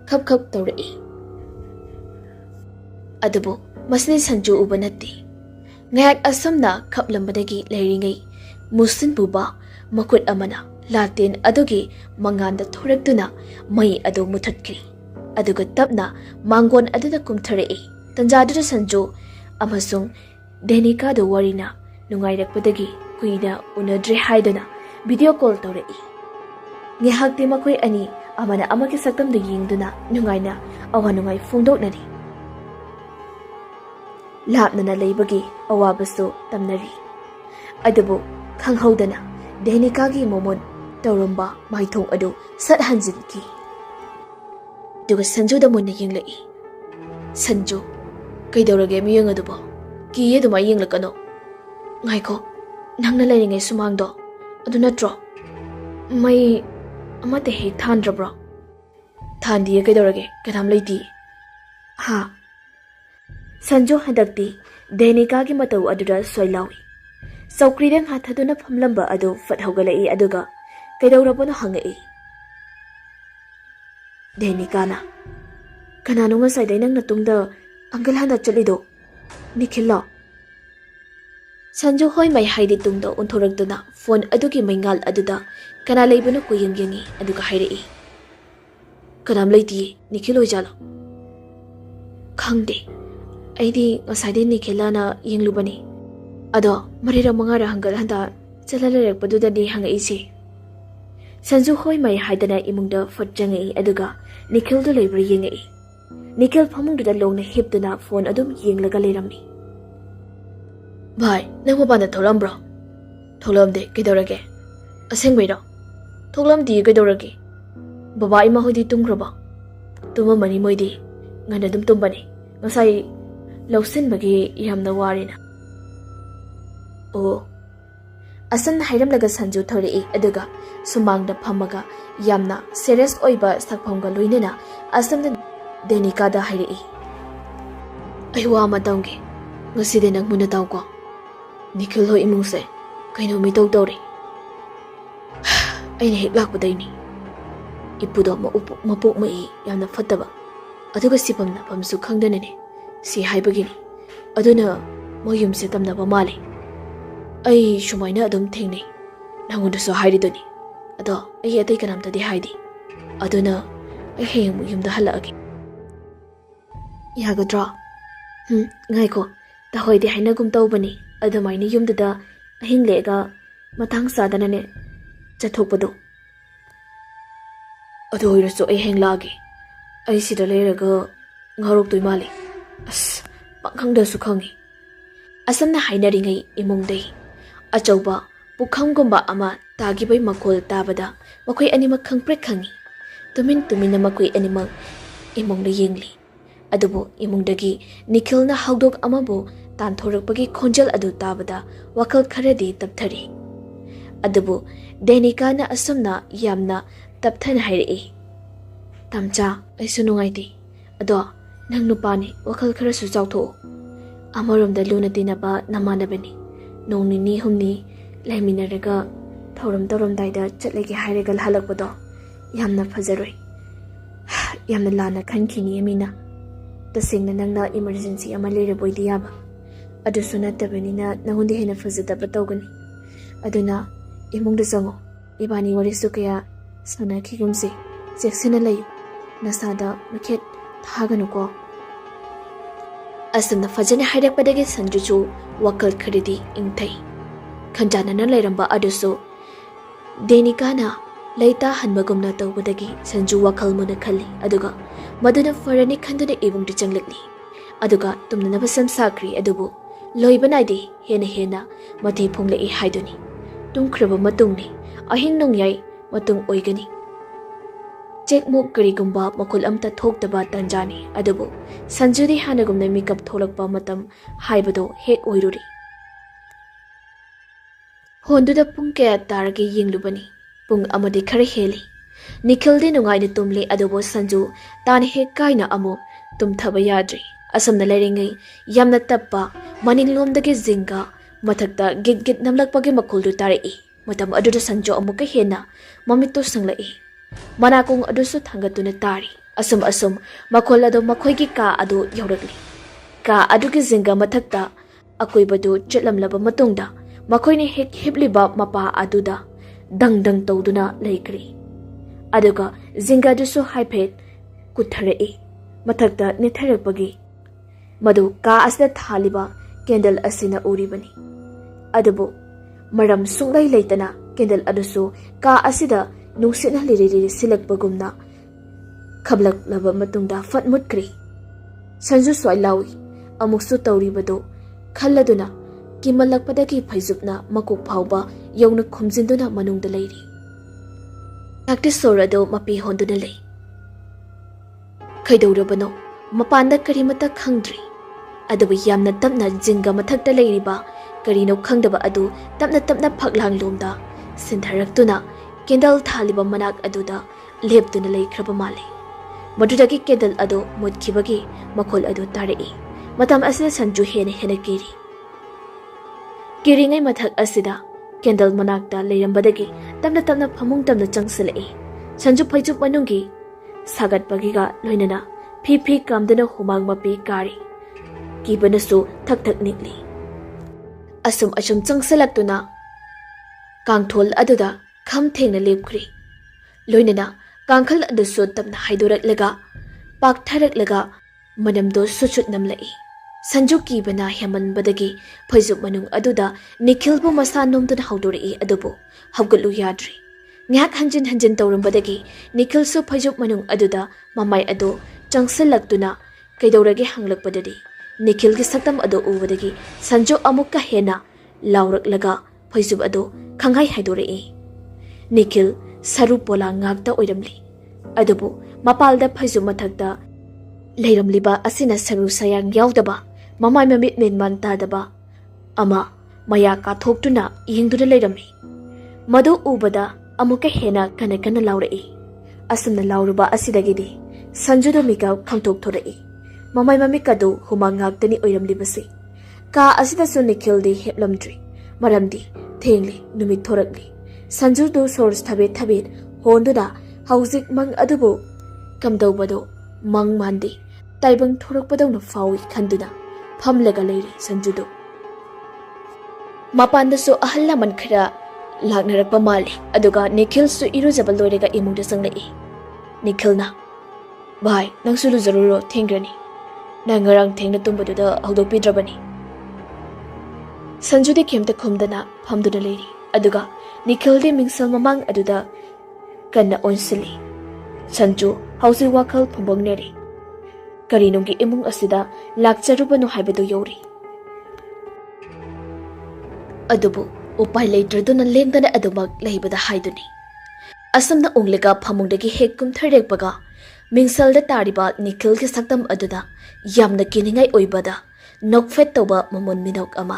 khap khap tawrai adubu masni Sanju ubanati ngayak asamna khaplambadagi leiringai musin buba makut amana laten adugi manganda thoraktuna may adu muthatkri aduga tapna mangon aduda kumtharei tanjadura Sanju amasung Denika do warina nungairakpadagi kuina unadre haidana video call tawrai ngehakti makoi ani amana amaki saktamda yingduna nungaina awanungai phongdoknari lapnana leibagi awabasu tamnari adubu khanghaudana Denika gi momon tawromba maithong adu sat hanjinki duga Sanju da munna yinglai Sanju kaidawrage miyang adubo kiye duma yinglakano ngaiko nangna leiringai sumangdo adu natro mai amate he thandrabro thandiye kaidawrage kadam leiti ha Sanju hadakti Denika gi matau aduda soilawi Saukridang hathaduna phamlamba adu fathaugalai aduga kaidawrabona hangai Denika na kanano nga saidai nang natungda anggal handa chalido Nikhila Sanju hoi mai haidi tungdo unthorakduna phone adugi maingal aduda kana leibuna kuyang yangi aduga hairei kanam leiti Nikhilo jala khangde aidi ngasaide Nikhila na yinglubani ado marira mangara hangal handa chalalarekpaduda ni hangai se Sanju hoi mai haidana imungda fatjangai aduga Nikhildu leibra yengai Nikhil phamungduda longna hipduna phone adum yenglaga leirami Bhai nang mabana tholam bro tholam de kedorage asengbeiro tholam di kedorage baba ima hodi tumgraba tuma mani moidi ngana dum tumbani ngasai lausin bagi yamna warina o asan hairam laga Sanju thori aduga sumangda phamaga yamna serious oiba sakphamga loinena asamna Denika da hairei aiwa matangge ngaside nang muna tawko Nikhil ho imungse kaino mi tawre aina hek lakpadaini ipudo mapok mai yamna fattaba aduga sipamna pamsu khangdanane si haibagini aduna moyumse tamnaba male ai shumaina adum thengnei nangundaso hairidoni ado ai atai kanamtadi haidi aduna ai heyang yumda halagi yagadra ngaiko tahoidi hainagum tawbani adumaini yumdada ahinglega matang sadanane chathokpado adu oiraso ai henglagi ai sida leiraga ngarok toi male as pakhangda su khangi asamna hainaringai imungdai achauba pukhamgumba ama tagibai makol tabada makoi animak khangprek khangi tumin makoi animak imungda yengli adubu imungdagi Nikhilna hawdok amabu tanthorapagi khonjal adu tabada wakal kharadi tapthari adubu Denika na asumna yamna tapthan hairei tamcha aisu nungaiti ado nang nupani wakal kharasu chawtho amaromda luna tinaba namanabani nongnini humni laiminaraga thoram daida chatlegi hairegal halakpado yamna fajaroi yamna lana khankhini amina tasingna nangna emergency ama leireboidi yaba adusu natabanina nangundi hena fajadaba tawgani aduna imungda sango ibani warisu kaya sanakigumse jeksina layu nasada makhet thaganuko asumna fajana hairakpadagi Sanjuchu wakal kharidi ingthai khanjanana leiramba adusu Denikana leita hanbagumna tawbadagi Sanju wakal muna khali aduga maduna farani khanduna ibungdu changlakli aduga tumna basam sakri adubu loibanadi hena mathi phunglai haiduni tumkhraba matungni ahing nongyai matung oigani chekmuk karigumba makul amta thokdaba tanjani adubu Sanjudi hanagumna makeup tholakpa matam haibado hek oiruri honduda pung kaya taragi yinglubani pung amadi khare heli Nikhildi nungaina tumli adubo Sanju tani hek kaina amu tumthaba yadri. Asomna lairingai yamna tappa maninglomdagi zinga mathakta git namlakpagi makhuldu tarai. Matam aduda Sanju amuka hena mamitto sanglai. Manakung adusu thangatuna tari. Asum makhol ado makhoigi ka adu yaurakli. Ka adugi zinga mathakta akoibadu chetlamlaba matungda makhoini hek hibliba mapa aduda dang tawduna laikri. Aduga zinga dusu haiphet kutharai. Mathakta nitharakpagi madu ka asda thaliba candle asina uribani. Adubu maram sunglai leitana candle adusu ka asida nungsina liriri silakpagumna khablak laba matungda fatmutkri. Sanju swai lawi amuksu tawribado khalladuna kimalakpadagi phaijupna makuk phawba yawna khumjinduna manungda leiri. Takti sorado mapi honduna lei. Khaidawrabano mapanda karimata khangdri. Adubu yamna tapna jinga mathakta leiriba karino khangdaba adu tapna phaklang lomda sinthaраktuna candle thaliba manak aduda leptuna leikraba male. Madudagi candle adu mutkibagi makhol adu tarai. Matam asida Sanju hena kiri. Kiringai mathak asida candle manakta leirambadagi tapna phamung tamna changsalai. Sanju phaijup manungi sagatpagiga loinana phi kamdana humang mapi kari. Kibanasu thak nikli. Asum changsalakuna kangthol aduda kham thengna lepkhri. Loinana kangkhal adusu tapna haidoraklaga pakthaраklaga manamdo suchut namlai. Sanju kibana hemanbadagi phaijup manung aduda Nikhilbu masa nomduna haudorai adubu hawgatlu yadri. Ngak hanjin tawrambadagi Nikhil su phaijup manung aduda mamai adu changsalakuna kaidawrage hanglakpadadi Nikhil gi saktam adu ubadagi Sanju amukka hena lauraklaga phaijup adu khangai haidorai. Nikhil saru pola ngakta oiramli. Adubu mapalda phaijup mathakta leiramliba asina saru sayang yaudaba mamai mamit menman tadaba ama maya kathoktuna yengduna leirami. Madu ubada amuka hena kana laurai. Asumna lauruba asidagidi Sanjudo mika khangthok thorai. Mamai mamikadu humang ngaktani oiramlibasi. Ka asida su Nikhildi heplamdri. Maramdi thengli numit thorakli. Sanjudo source thabet honduna hauzik mang adubu kamdawbado mang mandi taibang thorakpadawna fawi khanduna phamlaga leiri Sanjudo. Mapandasu ahal laman khara laknarakpa mali aduga Nikhil su irujaba loirega imungda sanglai. Nikhilna bhai nangsu luzaruro thengrani nang ngarang thengna tumbaduda hawdokpidrabani. Sanjudi kemta khumdana phamduna leiri aduga Nikhildi mingsal mamang aduda kanna onsili. Sanju hausi wakhal phumbangneri. Karinungi imung asida lakcharubanu haibadu yori. Adubu upai leitraduna lengdana adumak leibada haiduni. Asamna unglega phamungdagi hekkum tharekpaga mingsalda tariba Nikhilgi saktam aduda yamna kiningai oibada nokfet tawba mamun minok ama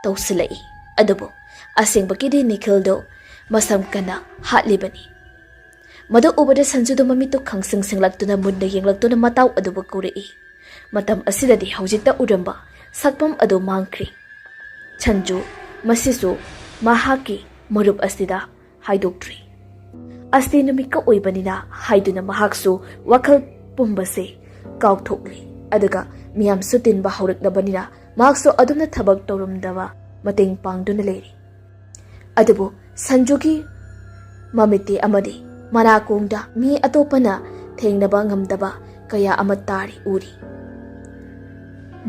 tawsilai. Adubu asengbakidi Nikhildo masam kana hatlibani. Madu ubada Sanjudo mamito khangsing singlaktuna mudna yenglaktuna mataw aduba kurai. Matam asidadi haujikta uramba sakpam adu mangkri. Sanju masisu mahaki marup asida haidoktri. Asti numika oibanina haiduna mahaksu wakhal pumbase kaukthokli. Aduga miyam sutin ba hauraknabanina mahaksu adumna thabak tawrumdaba mateng pangduna leiri. Adubu Sanjugi mamiti amadi manakungda mi atopana thengnaba ngamdaba kaya amatari uri.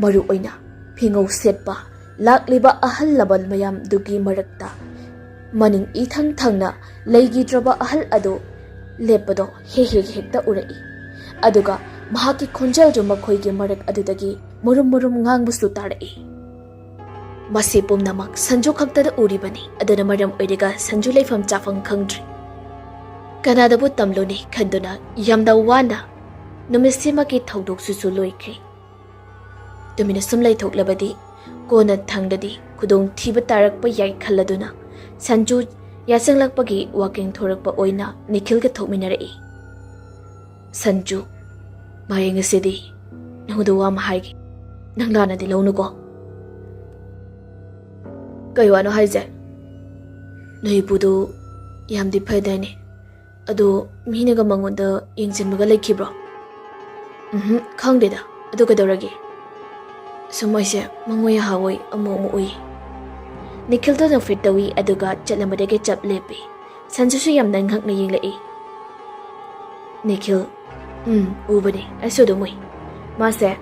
Maru oina phingau setpa lakliba ahal labal mayam dugi marakta maning ithang-thangna leigidraba ahal ado lepado hekta urai. Aduga mahaki khonjaldu makhoigi marak adudagi murum ngangbusu tarai. Masi pumnamak Sanju khaktada uribani aduna maram oiriga Sanju leifam chafang khangdri. Kanadabu tamloni khanduna yamda wana numisimaki thaudok susu loikri. Tumina sumlai thoklabadi kona thangdadi kudong thiba tarakpa yai khalladuna Sanju ꯌꯥꯆꯪꯂꯛꯄꯒꯤ ꯋꯥꯀꯤꯡ ꯊꯣꯔꯛꯄ ꯑꯣꯏꯅ ꯅꯤꯈꯤꯜꯒ ꯊꯣꯛꯃꯤꯟꯅꯔꯛꯏ꯫ ꯁꯟꯖꯨ, ꯃꯥꯌꯦꯡ ꯑꯁꯤꯗꯤ ꯅꯪꯉꯣꯟꯗ ꯋꯥ ꯑꯃ ꯍꯥꯏꯒꯦ, ꯅꯪ ꯂꯥꯟꯅꯗꯤ ꯂꯧꯅꯨꯀꯣ꯫ ꯀꯩ ꯋꯥꯅꯣ ꯍꯥꯏꯁꯦ? ꯅꯣꯏ ꯏꯄꯨꯗꯨ ꯌꯥꯝꯗꯤ ꯐꯗꯥꯏꯅꯦ, ꯑꯗꯣ ꯃꯤꯅꯒ ꯃꯉꯣꯟꯗ ꯌꯦꯡꯁꯤꯟꯕꯒ ꯂꯩꯈꯤꯕ꯭ꯔꯣ? ꯈꯪꯗꯦꯗ, ꯑꯗꯨ ꯀꯩꯗꯧꯔꯒꯦ? ꯁꯨꯝ ꯑꯩꯁꯦ ꯃꯪꯑꯣꯏ ꯌꯥꯍꯧꯏ ꯑꯃꯨꯛ ꯎꯏ꯫ ꯅꯤꯈꯤꯜꯗꯣ ꯅꯣꯛꯐꯦꯠ ꯇꯧꯏ ꯑꯗꯨꯒ ꯆꯠꯂꯝꯕꯗꯒꯤ ꯆꯞ ꯂꯦꯞꯄꯤ꯫ ꯁꯟꯖꯨꯁꯨ ꯌꯥꯝꯅ ꯉꯛꯅ ꯌꯦꯡꯂꯛꯏ꯫ ꯅꯤꯈꯤꯜ, ꯎꯕꯅꯤ, ꯑꯩꯁꯨ ꯑꯗꯨꯝ ꯎꯏ꯫ ꯃꯥꯁꯦ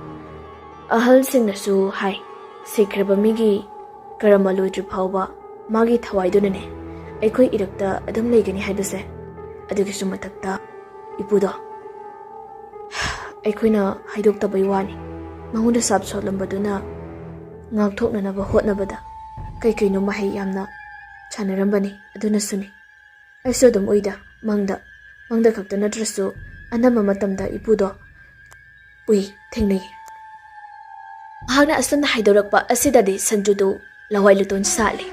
ꯑꯍꯜꯁꯤꯡꯅꯁꯨ ꯍꯥꯏ, ꯁꯤꯈ꯭ꯔꯕ ꯃꯤꯒꯤ ꯀꯔꯃ ꯂꯣꯏꯗ꯭ꯔꯤ ꯐꯥꯎꯕ ꯃꯥꯒꯤ ꯊꯋꯥꯏꯗꯨꯅꯅꯦ ꯑꯩꯈꯣꯏ ꯏꯔꯛꯇ ꯑꯗꯨꯝ ꯂꯩꯒꯅꯤ ꯍꯥꯏꯕꯁꯦ꯫ ꯑꯗꯨꯒꯤꯁꯨ ꯃꯊꯛꯇ ꯏꯄꯨꯗꯣ ꯑꯩꯈꯣꯏꯅ ꯍꯥꯏꯗꯣꯛꯇꯕꯩ ꯋꯥꯅꯤ, ꯃꯉꯣꯟꯗ ꯁꯥꯞ ꯁꯣꯜꯂꯝꯕꯗꯨꯅ ꯉꯥꯛꯊꯣꯛꯅꯅꯕ ꯍꯣꯠꯅꯕꯗ ꯀꯩꯅꯣ ꯃꯍꯩ ꯌꯥꯝꯅ ꯁꯥꯟꯅꯔꯝꯕꯅꯤ, ꯑꯗꯨꯅꯁꯨꯅꯤ꯫ ꯑꯩꯁꯨ ꯑꯗꯨꯝ ꯎꯏꯗ, ꯃꯪꯗ ꯈꯛꯇ ꯅꯠꯇ꯭ꯔꯁꯨ ꯑꯅꯝꯕ ꯃꯇꯝꯗ ꯏꯄꯨꯗꯣ ꯎꯏ, ꯊꯦꯡꯅꯩ꯫ ꯃꯍꯥꯛꯅ ꯑꯁꯨꯝꯅ ꯍꯥꯏꯗꯣꯔꯛꯄ ꯑꯁꯤꯗꯗꯤ ꯁꯟꯖꯨꯗꯨ ꯂꯋꯥꯏ ꯂꯨꯇꯣꯟ ꯁꯥꯠꯂꯤ꯫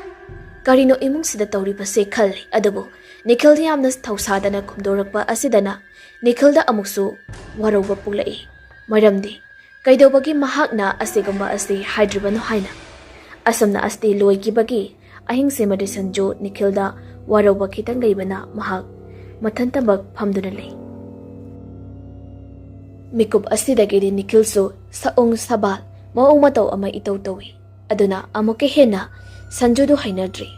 ꯀꯔꯤꯅꯣ ꯏꯃꯨꯡꯁꯤꯗ ꯇꯧꯔꯤꯕꯁꯦ ꯈꯜꯂꯤ, ꯑꯗꯨꯕꯨ ꯅꯤꯈꯤꯜꯗ ꯌꯥꯝꯅ ꯊꯧꯁꯥꯗꯅ ꯈꯨꯝꯗꯣꯔꯛꯄ ꯑꯁꯤꯗꯅ ꯅꯤꯈꯤꯜꯗ ꯑꯃꯨꯛꯁꯨ ꯋꯥꯔꯧꯕ ꯄꯣꯛꯂꯛꯏ꯫ ꯃꯔꯝꯗꯤ ꯀꯩꯗꯧꯕꯒꯤ ꯃꯍꯥꯛꯅ ꯑꯁꯤꯒꯨꯝꯕ ꯑꯁꯤ ꯍꯥꯏꯗ꯭ꯔꯤꯕꯅꯣ ꯍꯥꯏꯅ꯫ ꯑꯁꯨꯝꯅ ꯑꯁꯤ ꯂꯣꯏꯈꯤꯕꯒꯤ ꯑꯍꯤꯡꯁꯤꯃꯗꯤ ꯁꯟꯖꯨ ꯅꯤꯈꯤꯜꯗ ꯋꯥꯔꯧꯕ ꯈꯤꯇꯪ ꯂꯩꯕꯅ ꯃꯍꯥꯛ ꯃꯊꯟꯇꯃꯛ ꯐꯝꯗꯨꯅ ꯂꯩ꯫ ꯃꯤꯀꯨꯞ ꯑꯁꯤꯗꯒꯤꯗꯤ ꯅꯤꯈꯤꯜꯁꯨ ꯁꯑꯣꯡ ꯁꯕꯥꯜ ꯃꯑꯣꯡ ꯃꯇꯧ ꯑꯃ ꯏꯇꯧ ꯇꯧꯏ꯫ ꯑꯗꯨꯅ ꯑꯃꯨꯛꯀ ꯍꯦꯟꯅ ꯁꯟꯖꯨꯗꯨ ꯍꯩꯅꯗ꯭ꯔꯤ꯫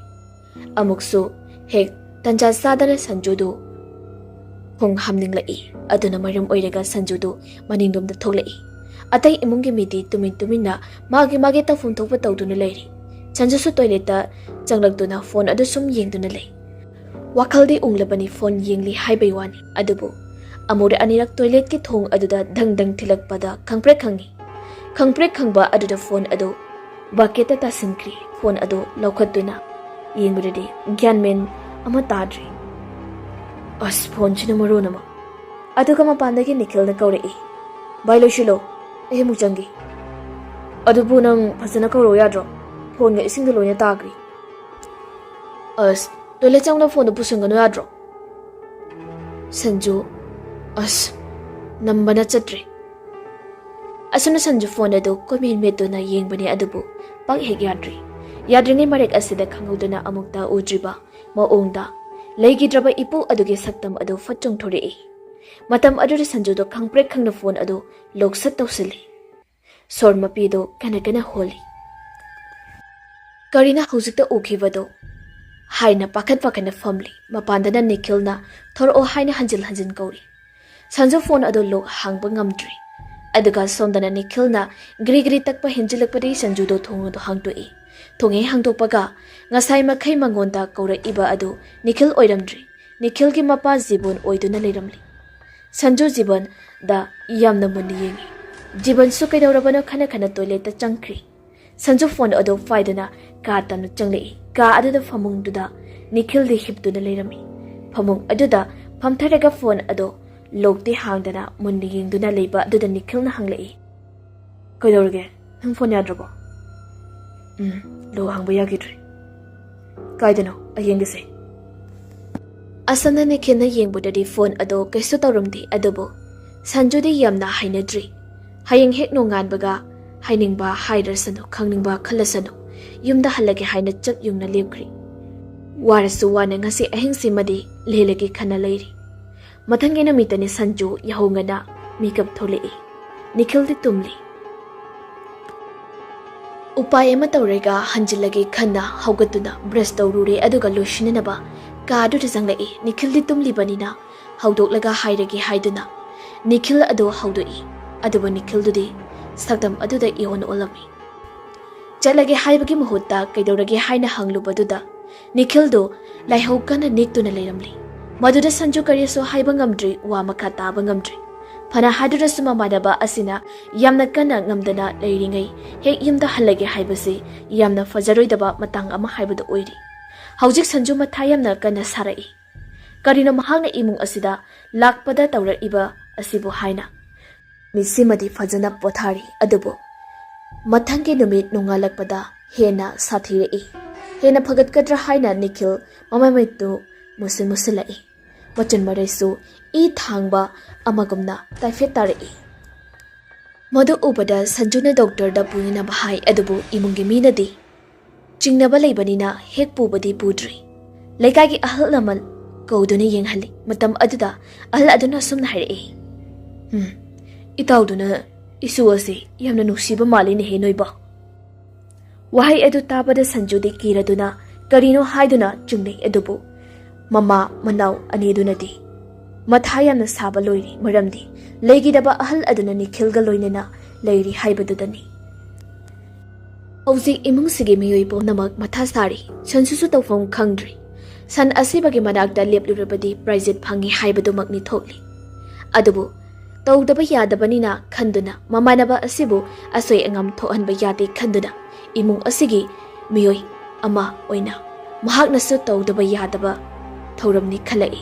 ꯑꯃꯨꯛꯁꯨ ꯍꯦꯛ ꯇꯟꯖꯥ ꯆꯥꯗꯅ ꯁꯟꯖꯨꯗꯨ ꯈꯣꯡ ꯍꯥꯝꯅꯤꯡꯂꯛꯏ꯫ ꯑꯗꯨꯅ ꯃꯔꯝ ꯑꯣꯏꯔꯒ ꯁꯟꯖꯨꯗꯨ ꯃꯅꯤꯡꯂꯣꯝꯗ ꯊꯣꯛꯂꯛꯏ꯫ ꯑꯇꯩ ꯏꯃꯨꯡꯒꯤ ꯃꯤꯗꯤ ꯇꯨꯃꯤꯟꯅ ꯃꯥꯒꯤ ꯇꯧꯐꯝ ꯊꯣꯛꯄ ꯇꯧꯗꯨꯅ ꯂꯩꯔꯤ꯫ ꯁꯟꯖꯨꯁꯨ ꯇꯣꯏꯂꯦꯠꯇ ꯆꯪꯂꯛꯇꯨꯅ ꯐꯣꯟ ꯑꯗꯨ ꯁꯨꯝ ꯌꯦꯡꯗꯨꯅ ꯂꯩ꯫ ꯋꯥꯈꯜꯗꯤ ꯎꯡꯂꯕꯅꯤ ꯐꯣꯟ ꯌꯦꯡꯂꯤ ꯍꯥꯏꯕꯩ ꯋꯥꯅꯤ, ꯑꯗꯨꯕꯨ ꯑꯃꯨꯔꯛ ꯑꯅꯤꯔꯛ ꯇꯣꯏꯂꯦꯠꯀꯤ ꯊꯣꯡ ꯑꯗꯨꯗ ꯗꯪ ꯊꯤꯜꯂꯛꯄꯗ ꯈꯪꯄ꯭ꯔꯦꯛ ꯈꯪꯏ꯫ ꯈꯪꯄ꯭ꯔꯦꯛ ꯈꯪꯕ ꯑꯗꯨꯗ ꯐꯣꯟ ꯑꯗꯨ ꯕꯛꯀꯦꯠꯇ ꯇꯥꯁꯤꯟꯈ꯭ꯔꯤ꯫ ꯐꯣꯟ ꯑꯗꯨ ꯂꯧꯈꯠꯇꯨꯅ ꯌꯦꯡꯕꯗꯗꯤ ꯒ꯭ꯌꯥꯟ ꯃꯦꯟ ꯑꯃ ꯇꯥꯗ꯭ꯔꯤ꯫ ꯑꯁ, ꯐꯣꯟꯁꯤꯅ ꯃꯔꯣꯟ ꯑꯃ꯫ ꯑꯗꯨꯒ ꯃꯄꯥꯟꯗꯒꯤ ꯅꯤꯈꯤꯜꯅ ꯀꯧꯔꯛꯏ, ꯚꯥꯏ ꯂꯣꯏꯁꯤꯜꯂꯣ, ꯑꯩ ꯑꯃꯨꯛ ꯆꯪꯒꯦ꯫ ꯑꯗꯨꯕꯨ ꯅꯪ ꯐꯖꯅ ꯀꯧꯔꯛꯑꯣ ꯌꯥꯗ꯭ꯔꯣ? ꯐꯣꯟꯒ ꯏꯁꯤꯡꯗ ꯂꯣꯏꯅ ꯇꯥꯈ꯭ꯔꯤ꯫ ꯑꯁ, ꯇꯣꯏꯂꯦꯠ ꯆꯪꯕꯗ ꯐꯣꯟꯗꯣ ꯄꯨꯁꯟꯒꯅꯨ ꯌꯥꯗ꯭ꯔꯣ? ꯁꯟꯖꯨ, ꯑꯁ, ꯅꯝꯕꯅ ꯆꯠꯇ꯭ꯔꯦ꯫ ꯑꯁꯨꯝꯅ ꯁꯟꯖꯨ ꯐꯣꯟ ꯑꯗꯨ ꯀꯣꯏꯃꯦꯠ ꯃꯦꯠꯇꯨꯅ ꯌꯦꯡꯕꯅꯤ, ꯑꯗꯨꯕꯨ ꯄꯥꯛ ꯍꯦꯛ ꯌꯥꯗ꯭ꯔꯤ꯫ ꯌꯥꯗ꯭ꯔꯤꯉꯩ ꯃꯔꯦꯛ ꯑꯁꯤꯗ ꯈꯪꯍꯧꯗꯅ ꯑꯃꯨꯛꯇ ꯎꯗ꯭ꯔꯤꯕ ꯃꯑꯣꯡꯗ ꯂꯩꯈꯤꯗ꯭ꯔꯕ ꯏꯄꯨ ꯑꯗꯨꯒꯤ ꯁꯛꯇꯝ ꯑꯗꯨ ꯐꯠ ꯆꯣꯡꯊꯣꯔꯛꯏ꯫ ꯃꯇꯝ ꯑꯗꯨꯗ ꯁꯟꯖꯨꯗꯣ ꯈꯪꯄ꯭ꯔꯦꯛ ꯈꯪꯅ ꯐꯣꯟ ꯑꯗꯨ ꯂꯣꯛꯁꯠ ꯇꯧꯁꯤꯜꯂꯤ꯫ ꯁꯣꯔ ꯃꯄꯤꯗꯣ ꯀꯟꯅ ꯍꯣꯜꯂꯤ꯫ ꯀꯔꯤꯅ ꯍꯧꯖꯤꯛꯇ ꯎꯈꯤꯕꯗꯣ ꯍꯥꯏꯅ ꯄꯥꯈꯠꯅ ꯐꯝꯂꯤ꯫ ꯃꯄꯥꯟꯗꯅ ꯅꯤꯈꯤꯜꯅ ꯊꯣꯔꯛꯑꯣ ꯍꯥꯏꯅ ꯍꯟꯖꯤꯟ ꯀꯧꯔꯤ꯫ ꯁꯟꯖꯨ ꯐꯣꯟ ꯑꯗꯨ ꯂꯣꯛ ꯍꯥꯡꯕ ꯉꯝꯗ꯭ꯔꯤ꯫ ꯑꯗꯨꯒ ꯁꯣꯝꯗꯅ ꯅꯤꯈꯤꯜꯅ ꯒ꯭ꯔꯤ ꯇꯛꯄ ꯍꯦꯟꯖꯤꯜꯂꯛꯄꯗꯒꯤ ꯁꯟꯖꯨꯗꯣ ꯊꯣꯡ ꯑꯗꯨ ꯍꯥꯡꯇꯣꯛꯏ꯫ ꯊꯣꯡ ꯍꯦꯛ ꯍꯥꯡꯗꯣꯛꯄꯒ ꯉꯁꯥꯏ ꯃꯈꯩ ꯃꯉꯣꯟꯗ ꯀꯧꯔꯛꯏꯕ ꯑꯗꯨ ꯅꯤꯈꯤꯜ ꯑꯣꯏꯔꯝꯗ꯭ꯔꯤ꯫ ꯅꯤꯈꯤꯜꯒꯤ ꯃꯄꯥ ꯖꯤꯕꯣꯟ ꯑꯣꯏꯗꯨꯅ ꯂꯩꯔꯝꯂꯤ꯫ ꯁꯟꯖꯨ ꯖꯤꯕꯟꯗ ꯌꯥꯝꯅ ꯃꯨꯟꯅ ꯌꯦꯡꯉꯤ꯫ ꯖꯤꯕꯟꯁꯨ ꯀꯩꯗꯧꯔꯕꯅꯣ ꯈꯟꯅ ꯇꯣꯏꯂꯦꯠꯇ ꯆꯪꯈ꯭ꯔꯤ꯫ ꯁꯟꯖꯨ ꯐꯣꯟ ꯑꯗꯨ ꯄꯥꯏꯗꯨꯅ ꯀꯥ ꯇꯝꯅ ꯆꯪꯂꯛꯏ꯫ ꯀꯥ ꯑꯗꯨꯗ ꯐꯃꯨꯡꯗꯨꯗ ꯅꯤꯈꯤꯜꯗꯤ ꯍꯤꯞꯇꯨꯅ ꯂꯩꯔꯝꯃꯤ꯫ ꯐꯃꯨꯡ ꯑꯗꯨꯗ ꯐꯝꯊꯔꯒ ꯐꯣꯟ ꯑꯗꯨ ꯂꯣꯛꯇꯤ ꯍꯥꯡꯗꯅ ꯃꯨꯟꯅ ꯌꯦꯡꯗꯨꯅ ꯂꯩꯕ ꯑꯗꯨꯗ ꯅꯤꯈꯤꯜꯅ ꯍꯪꯂꯛꯏ, ꯀꯩꯗꯧꯔꯒꯦ? ꯅꯪ ꯐꯣꯟ ꯌꯥꯗ꯭ꯔꯕꯣ? ꯂꯣꯛ ꯍꯥꯡꯕ ꯌꯥꯈꯤꯗ꯭ꯔꯦ꯫ ꯀꯥꯏꯗꯅꯣ? ꯑꯩ ꯌꯦꯡꯒꯦꯁꯦ꯫ ꯑꯁꯣꯝꯗ ꯅꯤꯈꯤꯜꯅ ꯌꯦꯡꯕꯗꯗꯤ ꯐꯣꯟ ꯑꯗꯨ ꯀꯩꯁꯨ ꯇꯧꯔꯝꯗꯦ, ꯑꯗꯨꯕꯨ ꯁꯟꯖꯨꯗꯤ ꯌꯥꯝꯅ ꯍꯩꯅꯗ꯭ꯔꯤ꯫ ꯍꯌꯦꯡ ꯍꯦꯛ ꯅꯣꯡꯉꯥꯟꯕꯒ ꯍꯥꯏꯅꯤꯡꯕ ꯍꯥꯏꯔꯁꯅꯨ, ꯈꯪꯅꯤꯡꯕ ꯈꯜꯂꯁꯅꯨ, ꯌꯨꯝꯗ ꯍꯜꯂꯒꯦ ꯍꯥꯏꯅ ꯆꯞ ꯌꯨꯡꯅ ꯂꯦꯞꯈ꯭ꯔꯤ꯫ ꯋꯥꯔꯁꯨ ꯋꯥꯅ ꯉꯁꯤ ꯑꯍꯤꯡꯁꯤꯃꯗꯤ ꯂꯦꯜꯂꯒꯦ ꯈꯟꯅ ꯂꯩꯔꯤ꯫ ꯃꯊꯪꯒꯤ ꯅꯨꯃꯤꯠꯇꯅꯤ ꯁꯟꯖꯨ ꯌꯥꯍꯧ ꯉꯟꯅ ꯃꯤꯀꯞ ꯊꯣꯛꯂꯛꯏ꯫ ꯅꯤꯈꯤꯜꯗꯤ ꯇꯨꯝꯂꯤ꯫ ꯎꯄꯥꯏ ꯑꯃ ꯇꯧꯔꯒ ꯍꯟꯖꯤꯜꯂꯒꯦ ꯈꯟꯅ ꯍꯧꯒꯠꯇꯨꯅ ꯕ꯭ꯔꯁ ꯇꯧꯔꯨꯔꯦ, ꯑꯗꯨꯒ ꯂꯣꯏꯁꯤꯟꯅꯅꯕ ꯀꯥꯗꯨꯗ ꯆꯪꯂꯛꯏ꯫ ꯅꯤꯈꯤꯜꯗꯤ ꯇꯨꯝꯂꯤꯕꯅꯤꯅ ꯍꯧꯗꯣꯛꯂꯒ ꯍꯥꯏꯔꯒꯦ ꯍꯥꯏꯗꯨꯅ ꯅꯤꯈꯤꯜ ꯑꯗꯨ ꯍꯧꯗꯣꯛꯏ꯫ ꯑꯗꯨꯕꯨ ꯅꯤꯈꯤꯜꯗꯨꯗꯤ ꯁꯛꯇꯝ ꯑꯗꯨꯗ ꯏꯑꯣꯟ ꯑꯣꯜꯂꯝꯃꯤ꯫ ꯆꯠꯂꯒꯦ ꯍꯥꯏꯕꯒꯤ ꯃꯍꯨꯠꯇ ꯀꯩꯗꯧꯔꯒꯦ ꯍꯥꯏꯅ ꯍꯪꯂꯨꯕꯗꯨꯗ ꯅꯤꯈꯤꯜꯗꯨ ꯂꯥꯏꯍꯧ ꯀꯟꯅ ꯅꯤꯛꯇꯨꯅ ꯂꯩꯔꯝꯂꯤ꯫ ꯃꯗꯨꯗ ꯁꯟꯖꯨ ꯀꯔꯤꯁꯨ ꯍꯥꯏꯕ ꯉꯝꯗ꯭ꯔꯤ, ꯋꯥ ꯃꯈꯥ ꯇꯥꯕ ꯉꯝꯗ꯭ꯔꯤ꯫ ꯐꯅ ꯍꯥꯏꯗꯨꯅꯁꯨ ꯃꯃꯥꯟꯅꯕ ꯑꯁꯤꯅ ꯌꯥꯝꯅ ꯀꯟꯅ ꯉꯝꯗꯅ ꯂꯩꯔꯤꯉꯩ ꯍꯦꯛ ꯌꯨꯝꯗ ꯍꯜꯂꯒꯦ ꯍꯥꯏꯕꯁꯤ ꯌꯥꯝꯅ ꯐꯖꯔꯣꯏꯗꯕ ꯃꯇꯥꯡ ꯑꯃ ꯍꯥꯏꯕꯗꯨ ꯑꯣꯏꯔꯤ꯫ ꯍꯧꯖꯤꯛ ꯁꯟꯖꯨ ꯃꯊꯥ ꯌꯥꯝꯅ ꯀꯟꯅ ꯁꯥꯔꯛꯏ꯫ ꯀꯔꯤꯅꯣ ꯃꯍꯥꯛꯅ ꯏꯃꯨꯡ ꯑꯁꯤꯗ ꯂꯥꯛꯄꯗ ꯇꯧꯔꯛꯏꯕ ꯑꯁꯤꯕꯨ ꯍꯥꯏꯅ ꯃꯤꯠꯁꯤꯃꯗꯤ ꯐꯖꯅ ꯄꯣꯊꯥꯔꯤ, ꯑꯗꯨꯕꯨ ꯃꯊꯪꯒꯤ ꯅꯨꯃꯤꯠ ꯅꯣꯡꯉꯥꯜꯂꯛꯄꯗ ꯍꯦꯟꯅ ꯁꯥꯊꯤꯔꯛꯏ꯫ hena phagatgadra haina Nikhil mamamaitu musil musilai machan maraisu I thangba amagumna taifet tarai madu ubada Sanjuna doctor da punina bahai adubu imungi minadi chingnaba leibanina hek pubadi pudri leikagi ahal lamal kauduna yenghali matam aduda ahal aduna sumna harai itauduna isu ase yamna nusiba malini he noiba wahai adu tabada Sanjudi kiraduna karino haiduna chungnei adubu mama manau anedunadi mathayamna saba loiri maramdi leigidaba ahal aduna Nikhilga loinena leiri haibadudani hauji imungsigi miyoibo namak matha sari sansusu tawfam khangdri san asibagi manakta leplurabadi prize phangi haibadumakni thokli adubu tawdaba yadabanina khanduna mamanaba asibu asoi angam thohanba yade khanduna imung asigi miyoi ama oina mahaknasu tawdaba yadaba thauramni khalai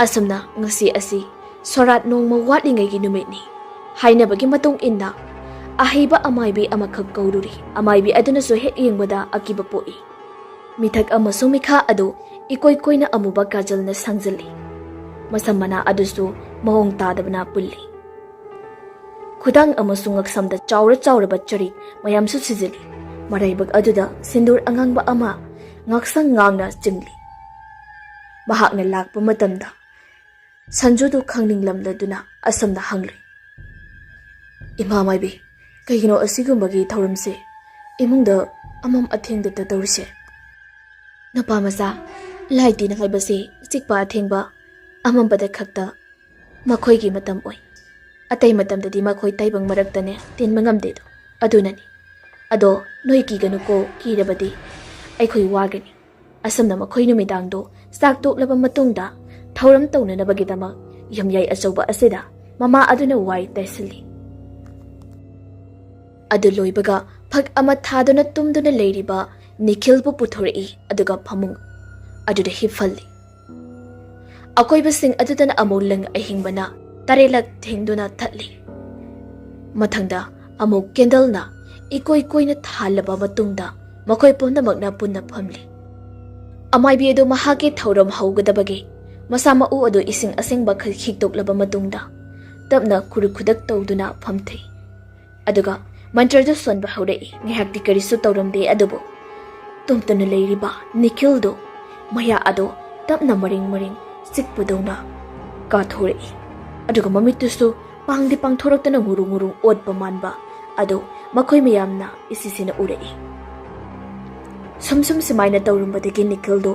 asumna ngasi asi SORAT nongma watlingai numitni hainabagi matung inna ahiba amaibi amakhak kaururi amaibi aduna so het yengbada akiba poi mithak amasung mikha adu ikoi koina amuba kajalna sangjali masamana adusu mahong tadabna pulli khudang amasung aksamda chaura chari mayamsu sijili maraibak aduda sindur angangba ama ngaksang ngangna chingli mahakna lakpa matamda Sanjudu khangninglamdaduna asamna hangli Ima maibi kaigino asigumbagi thauramse imungda amam athengda tawrise napa masa laiti na haibase sikpa athengba amambada khakta makhoigi matam oi atai matamdadi makhoi taibang maraktane tinma ngamde do adunani ado noi kiganu ko kirabadi aikhoi wagani asamna makhoi numidangdo sak toklaba matungda thauram taunanabagidama yamyai achauba asida mama aduna wai taisili adu loibaga phak ama thaduna tumduna leiriba Nikhil bu puthori aduga phamung aduda hifalli akoiba sing adudana amulang ahingbana tarelak thengduna thatli mathangda amuk candle na ikoi koina thalaba matungda makoi pumnamakna punna phamli amaibi adu mahake thauram haugadabage masama u adu ising asengba khiktoklaba matungda tapna khudak tawduna phamthei aduga mantradu sonba haurai ngihakti karisu tawramde adubo tumtana leiriba Nikhil do maya ado tapna maring sikpudona kathorei aduga mamitusu pangdi pangthoraktana ngurung odpa manba ado makhoi mayamna isisina urei sumsum simaina tawrumbadagi Nikhil do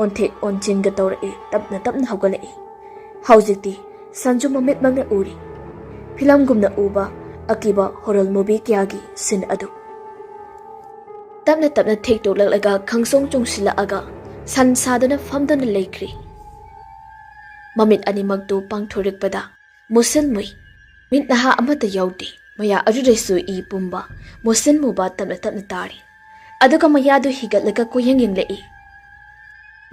onte onchinga tawrai tapna haugalai haujikti sanju mamit magna uri filamgumna uba akiba horror movie kyagi sin adu tapna thekto laglaga khangsong chungsila aga san sadana famdana leikri mamit animagdu pangthorikpada musil mui min naha amata yaudi maya ajuresu I pumba musil muba tapna tari aduga mayadu higatlaga kuyang lai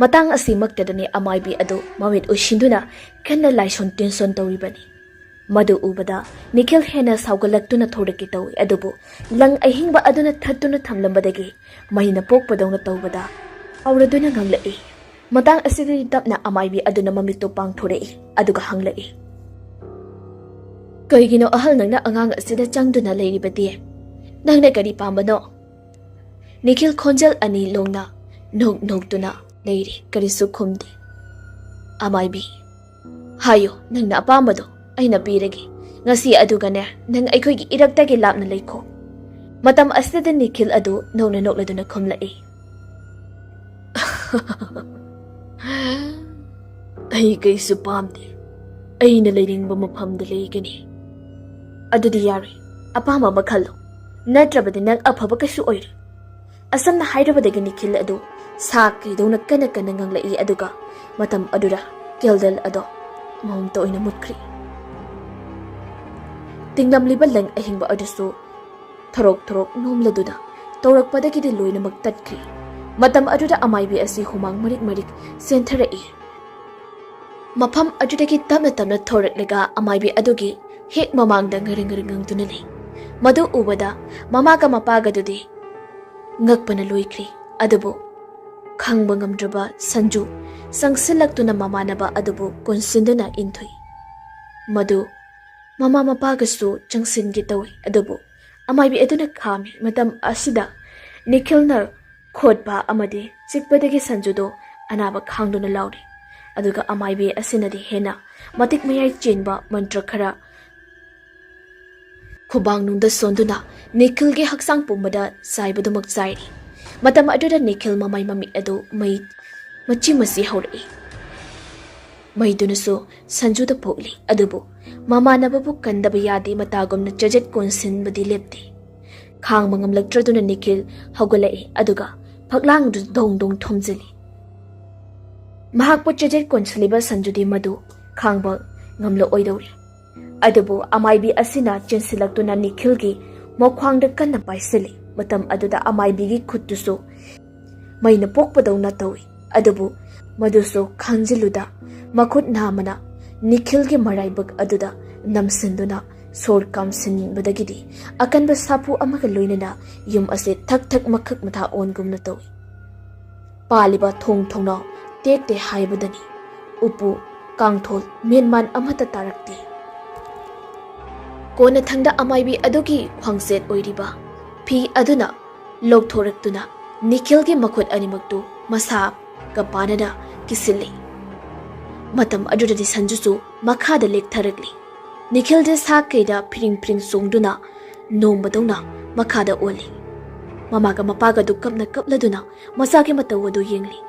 matang asimaktadani amaibi adu mamit ushinduna kanna laison tension tawibani madu ubada Nikhil hena saugalaktuna thoraki tawi adubu lang ahingba aduna thattuna thamlambadagi mahina pokpadawna tawbada auraduna nganglai matang asidi tapna amaibi aduna mamito pangthorei aduga hanglai kaigino ahal nangna angang asida changduna leiribadi nangna kari pambano Nikhil khonjal ani longna nogtuna leiri karisu khumdi amaibi hayo nangna apambado aina piragi ngasi adugane nang aikhoigi iraktagi lapna leikho matam asida Nikhil adu nongna nokladuna khumlai ai kaisu pamde aina leiringba mafamda leigani adudi yari apama makhallo natrabadi nang afaba kaisu oire asamna hairabadagi Nikhil adu sakidona kana nganglai aduga matam adura keldal ado mom to ina mutkri tinglamliba lang ahingba adusu thorok nomladuna tawrakpadagi di loina magtatkri matam aduda amaibi asi humang marik sentherai mafam adudagi tamna thoraklega amaibi adugi hek mamangda ngaring tunani madu ubada mamaga mapaga dudi ngakpana loikri ꯑꯗꯨꯕꯨ ꯈꯪꯕ ꯉꯝꯗ꯭ꯔꯕ ꯁꯟꯖꯨ ꯆꯪꯁꯤꯜꯂꯛꯇꯨꯅ ꯃꯃꯥꯟꯅꯕ ꯑꯗꯨꯕꯨ ꯀꯣꯟꯁꯤꯟꯗꯨꯅ ꯏꯟꯊꯨꯏ꯫ ꯃꯗꯨ ꯃꯃꯥ ꯃꯄꯥꯒꯁꯨ ꯆꯪꯁꯤꯟꯒꯦ ꯇꯧꯏ ꯑꯗꯨꯕꯨ ꯑꯃꯥꯏꯕꯤ ꯑꯗꯨꯅ ꯈꯥꯝꯃꯤ꯫ ꯃꯇꯝ ꯑꯁꯤꯗ ꯅꯤꯈꯤꯜꯅ ꯈꯣꯠꯄ ꯑꯃꯗꯤ ꯆꯤꯛꯄꯗꯒꯤ ꯁꯟꯖꯨꯗꯣ ꯑꯅꯥꯕ ꯈꯥꯡꯗꯨꯅ ꯂꯥꯎꯔꯤ꯫ ꯑꯗꯨꯒ ꯑꯃꯥꯏꯕꯤ ꯑꯁꯤꯅꯗꯤ ꯍꯦꯟꯅ ꯃꯇꯤꯛ ꯃꯌꯥꯏ ꯆꯦꯟꯕ ꯃꯟꯇ꯭ꯔ ꯈꯔ ꯈꯨꯕꯥꯡꯅꯨꯡꯗ ꯁꯣꯟꯗꯨꯅ ꯅꯤꯈꯤꯜꯒꯤ ꯍꯛꯆꯥꯡ ꯄꯨꯝꯕꯗ ꯆꯥꯏꯕꯗꯨꯃꯛ ꯆꯥꯏꯔꯤ꯫ ꯃꯇꯝ ꯑꯗꯨꯗ ꯅꯤꯈꯤꯜ ꯃꯃꯥꯏ ꯃꯃꯤꯠ ꯑꯗꯨ ꯃꯩ ꯃꯆꯤ ꯃꯆꯤ ꯍꯧꯔꯛꯏ꯫ ꯃꯩꯗꯨꯅꯁꯨ ꯁꯟꯖꯨꯗ ꯄꯣꯛꯂꯤ ꯑꯗꯨꯕꯨ ꯃꯃꯥꯟꯅꯕꯕꯨ ꯀꯟꯗꯕ ꯌꯥꯗꯦ ꯃꯇꯥꯒꯨꯝꯅ ꯆꯖꯠ ꯀꯣꯟꯁꯤꯟꯕꯗꯤ ꯂꯦꯞꯇꯦ꯫ ꯈꯥꯡꯕ ꯉꯝꯂꯛꯇ꯭ꯔꯗꯨꯅ ꯅꯤꯈꯤꯜ ꯍꯧꯒꯠꯂꯛꯏ ꯑꯗꯨꯒ ꯐꯛꯂꯥꯡꯗꯨ ꯗꯣꯡ ꯗꯣꯡ ꯊꯣꯝꯖꯤꯜꯂꯤ꯫ ꯃꯍꯥꯛꯄꯨ ꯆꯖꯠ ꯀꯣꯟꯁꯤꯜꯂꯤꯕ ꯁꯟꯖꯨꯗꯤ ꯃꯗꯨ ꯈꯥꯡꯕ ꯉꯝꯂꯛꯑꯣꯏꯗꯧꯔꯤ꯫ ꯑꯗꯨꯕꯨ ꯑꯃꯥꯏꯕꯤ ꯑꯁꯤꯅ ꯆꯦꯟꯁꯤꯜꯂꯛꯇꯨꯅ ꯅꯤꯈꯤꯜꯒꯤ ꯃꯈ꯭ꯋꯥꯡꯗ ꯀꯟꯅ ꯄꯥꯏꯁꯤꯜꯂꯤ꯫ ꯃꯇꯝ ꯑꯗꯨꯗ ꯑꯃꯥꯏꯕꯤꯒꯤ ꯈꯨꯠꯇꯨꯁꯨ ꯃꯩꯅ ꯄꯣꯛꯄꯗꯧꯅ ꯇꯧꯏ ꯑꯗꯨꯕꯨ ꯃꯗꯨꯁꯨ ꯈꯥꯡꯖꯤꯜꯂꯨꯗ ꯃꯈꯨꯠ ꯅꯥꯝꯃꯅ ꯅꯤꯈꯤꯜꯒꯤ ꯃꯔꯥꯏꯕꯛ ꯑꯗꯨꯗ ꯅꯝꯁꯤꯟꯗꯨꯅ ꯁꯣꯔ ꯀꯥꯝꯁꯤꯟꯕꯗꯒꯤꯗꯤ ꯑꯀꯟꯕ ꯁꯥꯐꯨ ꯑꯃꯒ ꯂꯣꯏꯅꯅ ꯌꯨꯝ ꯑꯁꯤ ꯊꯛ ꯊꯛ ꯃꯈꯛ ꯃꯊꯥ ꯑꯣꯟꯒꯨꯝꯅ ꯇꯧꯏ꯫ ꯄꯥꯜꯂꯤꯕ ꯊꯣꯡ ꯊꯣꯡꯅꯥꯎ ꯇꯦꯛꯇꯦ ꯍꯥꯏꯕꯗꯅꯤ ꯎꯄꯨ ꯀꯥꯡꯊꯣꯜ ꯃꯦꯟꯃꯥꯟ ꯑꯃꯠꯇ ꯇꯥꯔꯛꯇꯦ꯫ ꯀꯣꯟꯅꯊꯪꯗ ꯑꯃꯥꯏꯕꯤ ꯑꯗꯨꯒꯤ ꯈ꯭ꯋꯥꯡꯆꯦꯠ ꯑꯣꯏꯔꯤꯕ ꯐꯤ ꯑꯗꯨꯅ ꯂꯧꯊꯣꯔꯛꯇꯨꯅ ꯅꯤꯈꯤꯜꯒꯤ ꯃꯈꯨꯠ ꯑꯅꯤꯃꯛꯇꯨ ꯃꯁꯥꯒ ꯄꯥꯅꯅ ꯀꯤꯁꯤꯜꯂꯤ꯫ ꯃꯇꯝ ꯑꯗꯨꯗꯗꯤ ꯁꯟꯖꯨꯁꯨ ꯃꯈꯥꯗ ꯂꯦꯛꯊꯔꯛꯂꯤ꯫ ꯅꯤꯈꯤꯜꯗꯤ ꯁꯥꯀꯩꯗ ꯐꯤꯔꯤꯡ ꯐꯤꯔꯤꯡ ꯆꯣꯡꯗꯨꯅ ꯅꯣꯡꯕꯗꯧꯅ ꯃꯈꯥꯗ ꯑꯣꯜꯂꯤ꯫ ꯃꯃꯥꯒ ꯃꯄꯥꯒꯗꯨ ꯀꯞꯅ ꯀꯞꯂꯗꯨꯅ ꯃꯆꯥꯒꯤ ꯃꯇꯧ ꯑꯗꯨ ꯌꯦꯡꯂꯤ꯫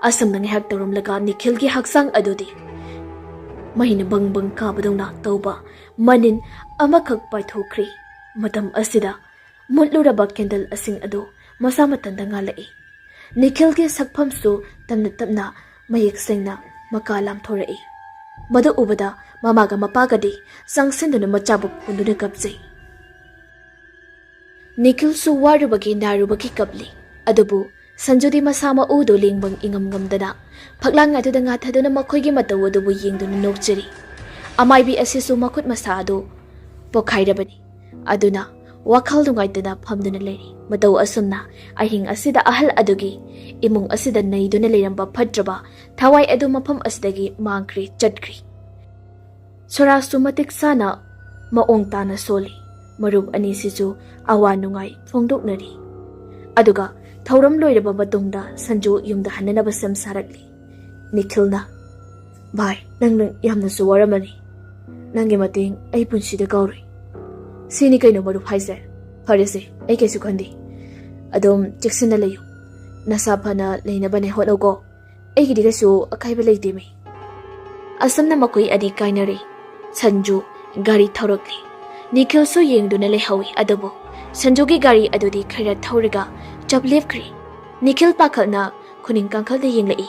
ꯑꯁꯨꯝꯅ ꯉꯥꯏꯍꯥꯛ ꯇꯧꯔꯝꯂꯒ ꯅꯤꯈꯤꯜꯒꯤ ꯍꯛꯆꯥꯡ ꯑꯗꯨꯗꯤ ꯃꯩꯅ ꯕꯪ ꯕꯪ ꯀꯥꯕꯗꯧꯅ ꯇꯧꯕ ꯃꯅꯤꯟ ꯑꯃꯈꯛ ꯄꯥꯏꯊꯣꯛꯈ꯭ꯔꯤ꯫ ꯃꯇꯝ ꯑꯁꯤꯗ ꯃꯨꯠꯂꯨꯔꯕ ꯀꯦꯟꯗꯜꯁꯤꯡ ꯑꯗꯨ ꯃꯁꯥ ꯃꯊꯟꯇ ꯉꯥꯜꯂꯛꯏ꯫ ꯅꯤꯈꯤꯜꯒꯤ ꯁꯛꯐꯝꯁꯨ ꯇꯞꯅ ꯇꯞꯅ ꯃꯌꯦꯛ ꯁꯦꯡꯅ ꯃꯀꯥ ꯂꯥꯝꯊꯣꯔꯛꯏ꯫ ꯃꯗꯨ ꯎꯕꯗ ꯃꯃꯥꯒ ꯃꯄꯥꯒꯗꯤ ꯆꯪꯁꯤꯟꯗꯨꯅ ꯃꯆꯥꯕꯨ ꯄꯨꯟꯗꯨꯅ ꯀꯞꯆꯩ꯫ ꯅꯤꯈꯤꯜꯁꯨ ꯋꯥꯔꯨꯕꯒꯤ ꯅꯥꯔꯨꯕꯒꯤ ꯀꯞꯂꯤ ꯑꯗꯨꯕꯨ ꯁꯟꯖꯨꯗꯤ ꯃꯁꯥ ꯃꯎꯗꯨ ꯂꯦꯡꯕ ꯏꯉꯝ ꯉꯝꯗꯅ ꯐꯛꯂꯥꯡ ꯑꯗꯨꯗ ꯉꯥꯊꯗꯨꯅ ꯃꯈꯣꯏꯒꯤ ꯃꯇꯧ ꯑꯗꯨꯕꯨ ꯌꯦꯡꯗꯨꯅ ꯅꯣꯛꯆꯔꯤ꯫ ꯑꯃꯥꯏꯕꯤ ꯑꯁꯤꯁꯨ ꯃꯈꯨꯠ ꯃꯁꯥ ꯑꯗꯨ ꯄꯣꯈꯥꯏꯔꯕꯅꯤ ꯑꯗꯨꯅ ꯋꯥꯈꯜ ꯅꯨꯡꯉꯥꯏꯇꯅ ꯐꯝꯗꯨꯅ ꯂꯩꯔꯤ꯫ ꯃꯇꯧ ꯑꯁꯨꯝꯅ ꯑꯍꯤꯡ ꯑꯁꯤꯗ ꯑꯍꯜ ꯑꯗꯨꯒꯤ ꯏꯃꯨꯡ ꯑꯁꯤꯗ ꯅꯩꯗꯨꯅ ꯂꯩꯔꯝꯕ ꯐꯠꯇ꯭ꯔꯕ ꯊꯋꯥꯏ ꯑꯗꯨ ꯃꯐꯝ ꯑꯁꯤꯗꯒꯤ ꯃꯥꯡꯈ꯭ꯔꯤ ꯆꯠꯈ꯭ꯔꯤ꯫ ꯁꯣꯔꯥꯠꯁꯨ ꯃꯇꯤꯛ ꯆꯥꯅ ꯃꯑꯣꯡ ꯇꯥꯅ ꯁꯣꯜꯂꯤ꯫ ꯃꯔꯨꯞ ꯑꯅꯤꯁꯤꯁꯨ ꯑꯋꯥ ꯅꯨꯡꯉꯥꯏ ꯐꯣꯡꯗꯣꯛꯅꯔꯤ꯫ ꯑꯗꯨꯒ ꯊꯧꯔꯝ ꯂꯣꯏꯔꯕ ꯃꯇꯨꯡꯗ ꯁꯟꯖꯨ ꯌꯨꯝꯗ ꯍꯟꯅꯅꯕ ꯁꯦꯝ ꯁꯥꯔꯛꯂꯤ꯫ ꯅꯤꯈꯤꯜꯅ "ꯚꯥꯏ ꯅꯪ ꯌꯥꯝꯅꯁꯨ ꯋꯥꯔꯝꯃꯅꯤ꯫ ꯅꯪꯒꯤ ꯃꯇꯦꯡ ꯑꯩ ꯄꯨꯟꯁꯤꯗ ꯀꯥꯎꯔꯣꯏ꯫ ꯁꯤꯅꯤ ꯀꯩꯅꯣ ꯃꯔꯨꯞ ꯍꯥꯏꯁꯦ꯫ ꯐꯔꯦꯁꯦ ꯑꯩ ꯀꯩꯁꯨ ꯈꯟꯗꯦ꯫ ꯑꯗꯨꯝ ꯆꯦꯛꯁꯤꯟꯅ ꯂꯩꯌꯨ꯫ ꯅꯁꯥ ꯐꯅ ꯂꯩꯅꯕꯅꯦ ꯍꯣꯠꯅꯧꯀꯣ꯫ ꯑꯩꯒꯤꯗꯤ ꯀꯩꯁꯨ ꯑꯀꯥꯏꯕ ꯂꯩꯇꯦ ꯃꯤ." ꯑꯁꯨꯝꯅ ꯃꯈꯣꯏ ꯑꯅꯤ ꯀꯥꯏꯅꯔꯦ꯫ ꯁꯟꯖꯨ ꯒꯥꯔꯤ ꯊꯧꯔꯛꯂꯤ꯫ ꯅꯤꯈꯤꯜꯁꯨ ꯌꯦꯡꯗꯨꯅ ꯂꯩꯍꯧꯏ ꯑꯗꯨꯕꯨ ꯁꯟꯖꯨꯒꯤ ꯒꯥꯔꯤ ꯑꯗꯨꯗꯤ ꯈꯔ ꯊꯧꯔꯒ ꯆꯞ ꯂꯦꯞꯈ꯭ꯔꯤ꯫ ꯅꯤꯈꯤꯜ ꯄꯥꯈꯠꯅ ꯈꯨꯅꯤꯡ ꯀꯥꯡꯈꯜꯗ ꯌꯦꯡꯂꯛꯏ꯫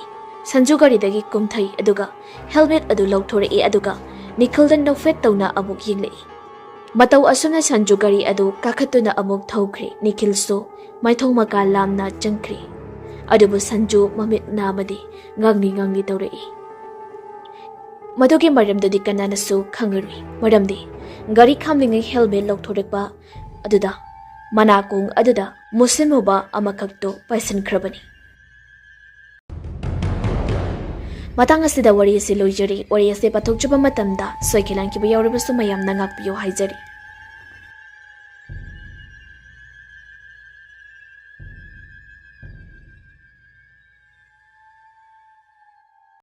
ꯁꯟꯖꯨ ꯒꯥꯔꯤꯗꯒꯤ ꯀꯨꯝꯊꯩ ꯑꯗꯨꯒ ꯍꯦꯜꯃꯦꯠ ꯑꯗꯨ ꯂꯧꯊꯣꯔꯛꯏ ꯑꯗꯨꯒ ꯅꯤꯈꯤꯜꯗ ꯅꯣꯛꯐꯦꯠ ꯇꯧꯅ ꯑꯃꯨꯛ ꯌꯦꯡꯂꯛꯏ꯫ ꯃꯇꯧ ꯑꯁꯨꯝꯅ ꯁꯟꯖꯨ ꯒꯥꯔꯤ ꯑꯗꯨ ꯀꯥꯈꯠꯇꯨꯅ ꯑꯃꯨꯛ ꯊꯧꯈ꯭ꯔꯤ꯫ ꯅꯤꯈꯤꯜꯁꯨ ꯃꯥꯏꯊꯣꯡ ꯃꯀꯥ ꯂꯥꯝꯅ ꯆꯪꯈ꯭ꯔꯤ ꯑꯗꯨꯕꯨ ꯁꯟꯖꯨ ꯃꯃꯤꯠ ꯅꯥꯝꯃꯗꯤ ꯉꯥꯡꯂꯤ ꯉꯥꯡꯂꯤ ꯇꯧꯔꯛꯏ꯫ ꯃꯗꯨꯒꯤ ꯃꯔꯝꯗꯨꯗꯤ ꯀꯅꯥꯅꯁꯨ ꯈꯪꯉꯔꯣꯏ ꯃꯔꯝꯗꯤ ꯒꯥꯔꯤ ꯈꯥꯝꯂꯤꯉꯩ ꯍꯦꯜꯃꯦꯠ ꯂꯧꯊꯣꯔꯛꯄ ꯑꯗꯨꯗ ꯃꯅꯥꯀꯣꯡ ꯑꯗꯨꯗ ꯃꯨꯁꯤꯟꯃꯨꯕ ꯑꯃꯈꯛꯇꯣ ꯄꯥꯏꯁꯤꯟꯈ꯭ꯔꯕꯅꯤ꯫ ꯃꯇꯥꯡ ꯑꯁꯤꯗ ꯋꯥꯔꯤ ꯑꯁꯤ ꯂꯣꯏꯖꯔꯤ꯫ ꯋꯥꯔꯤ ꯑꯁꯤ ꯄꯥꯊꯣꯛꯆꯕ ꯃꯇꯝꯗ ꯁꯣꯏꯈꯤ ꯂꯥꯟꯈꯤꯕ ꯌꯥꯎꯔꯕꯁꯨ ꯃꯌꯥꯝꯅ ꯉꯥꯛꯄꯤꯌꯨ ꯍꯥꯏꯖꯔꯤ꯫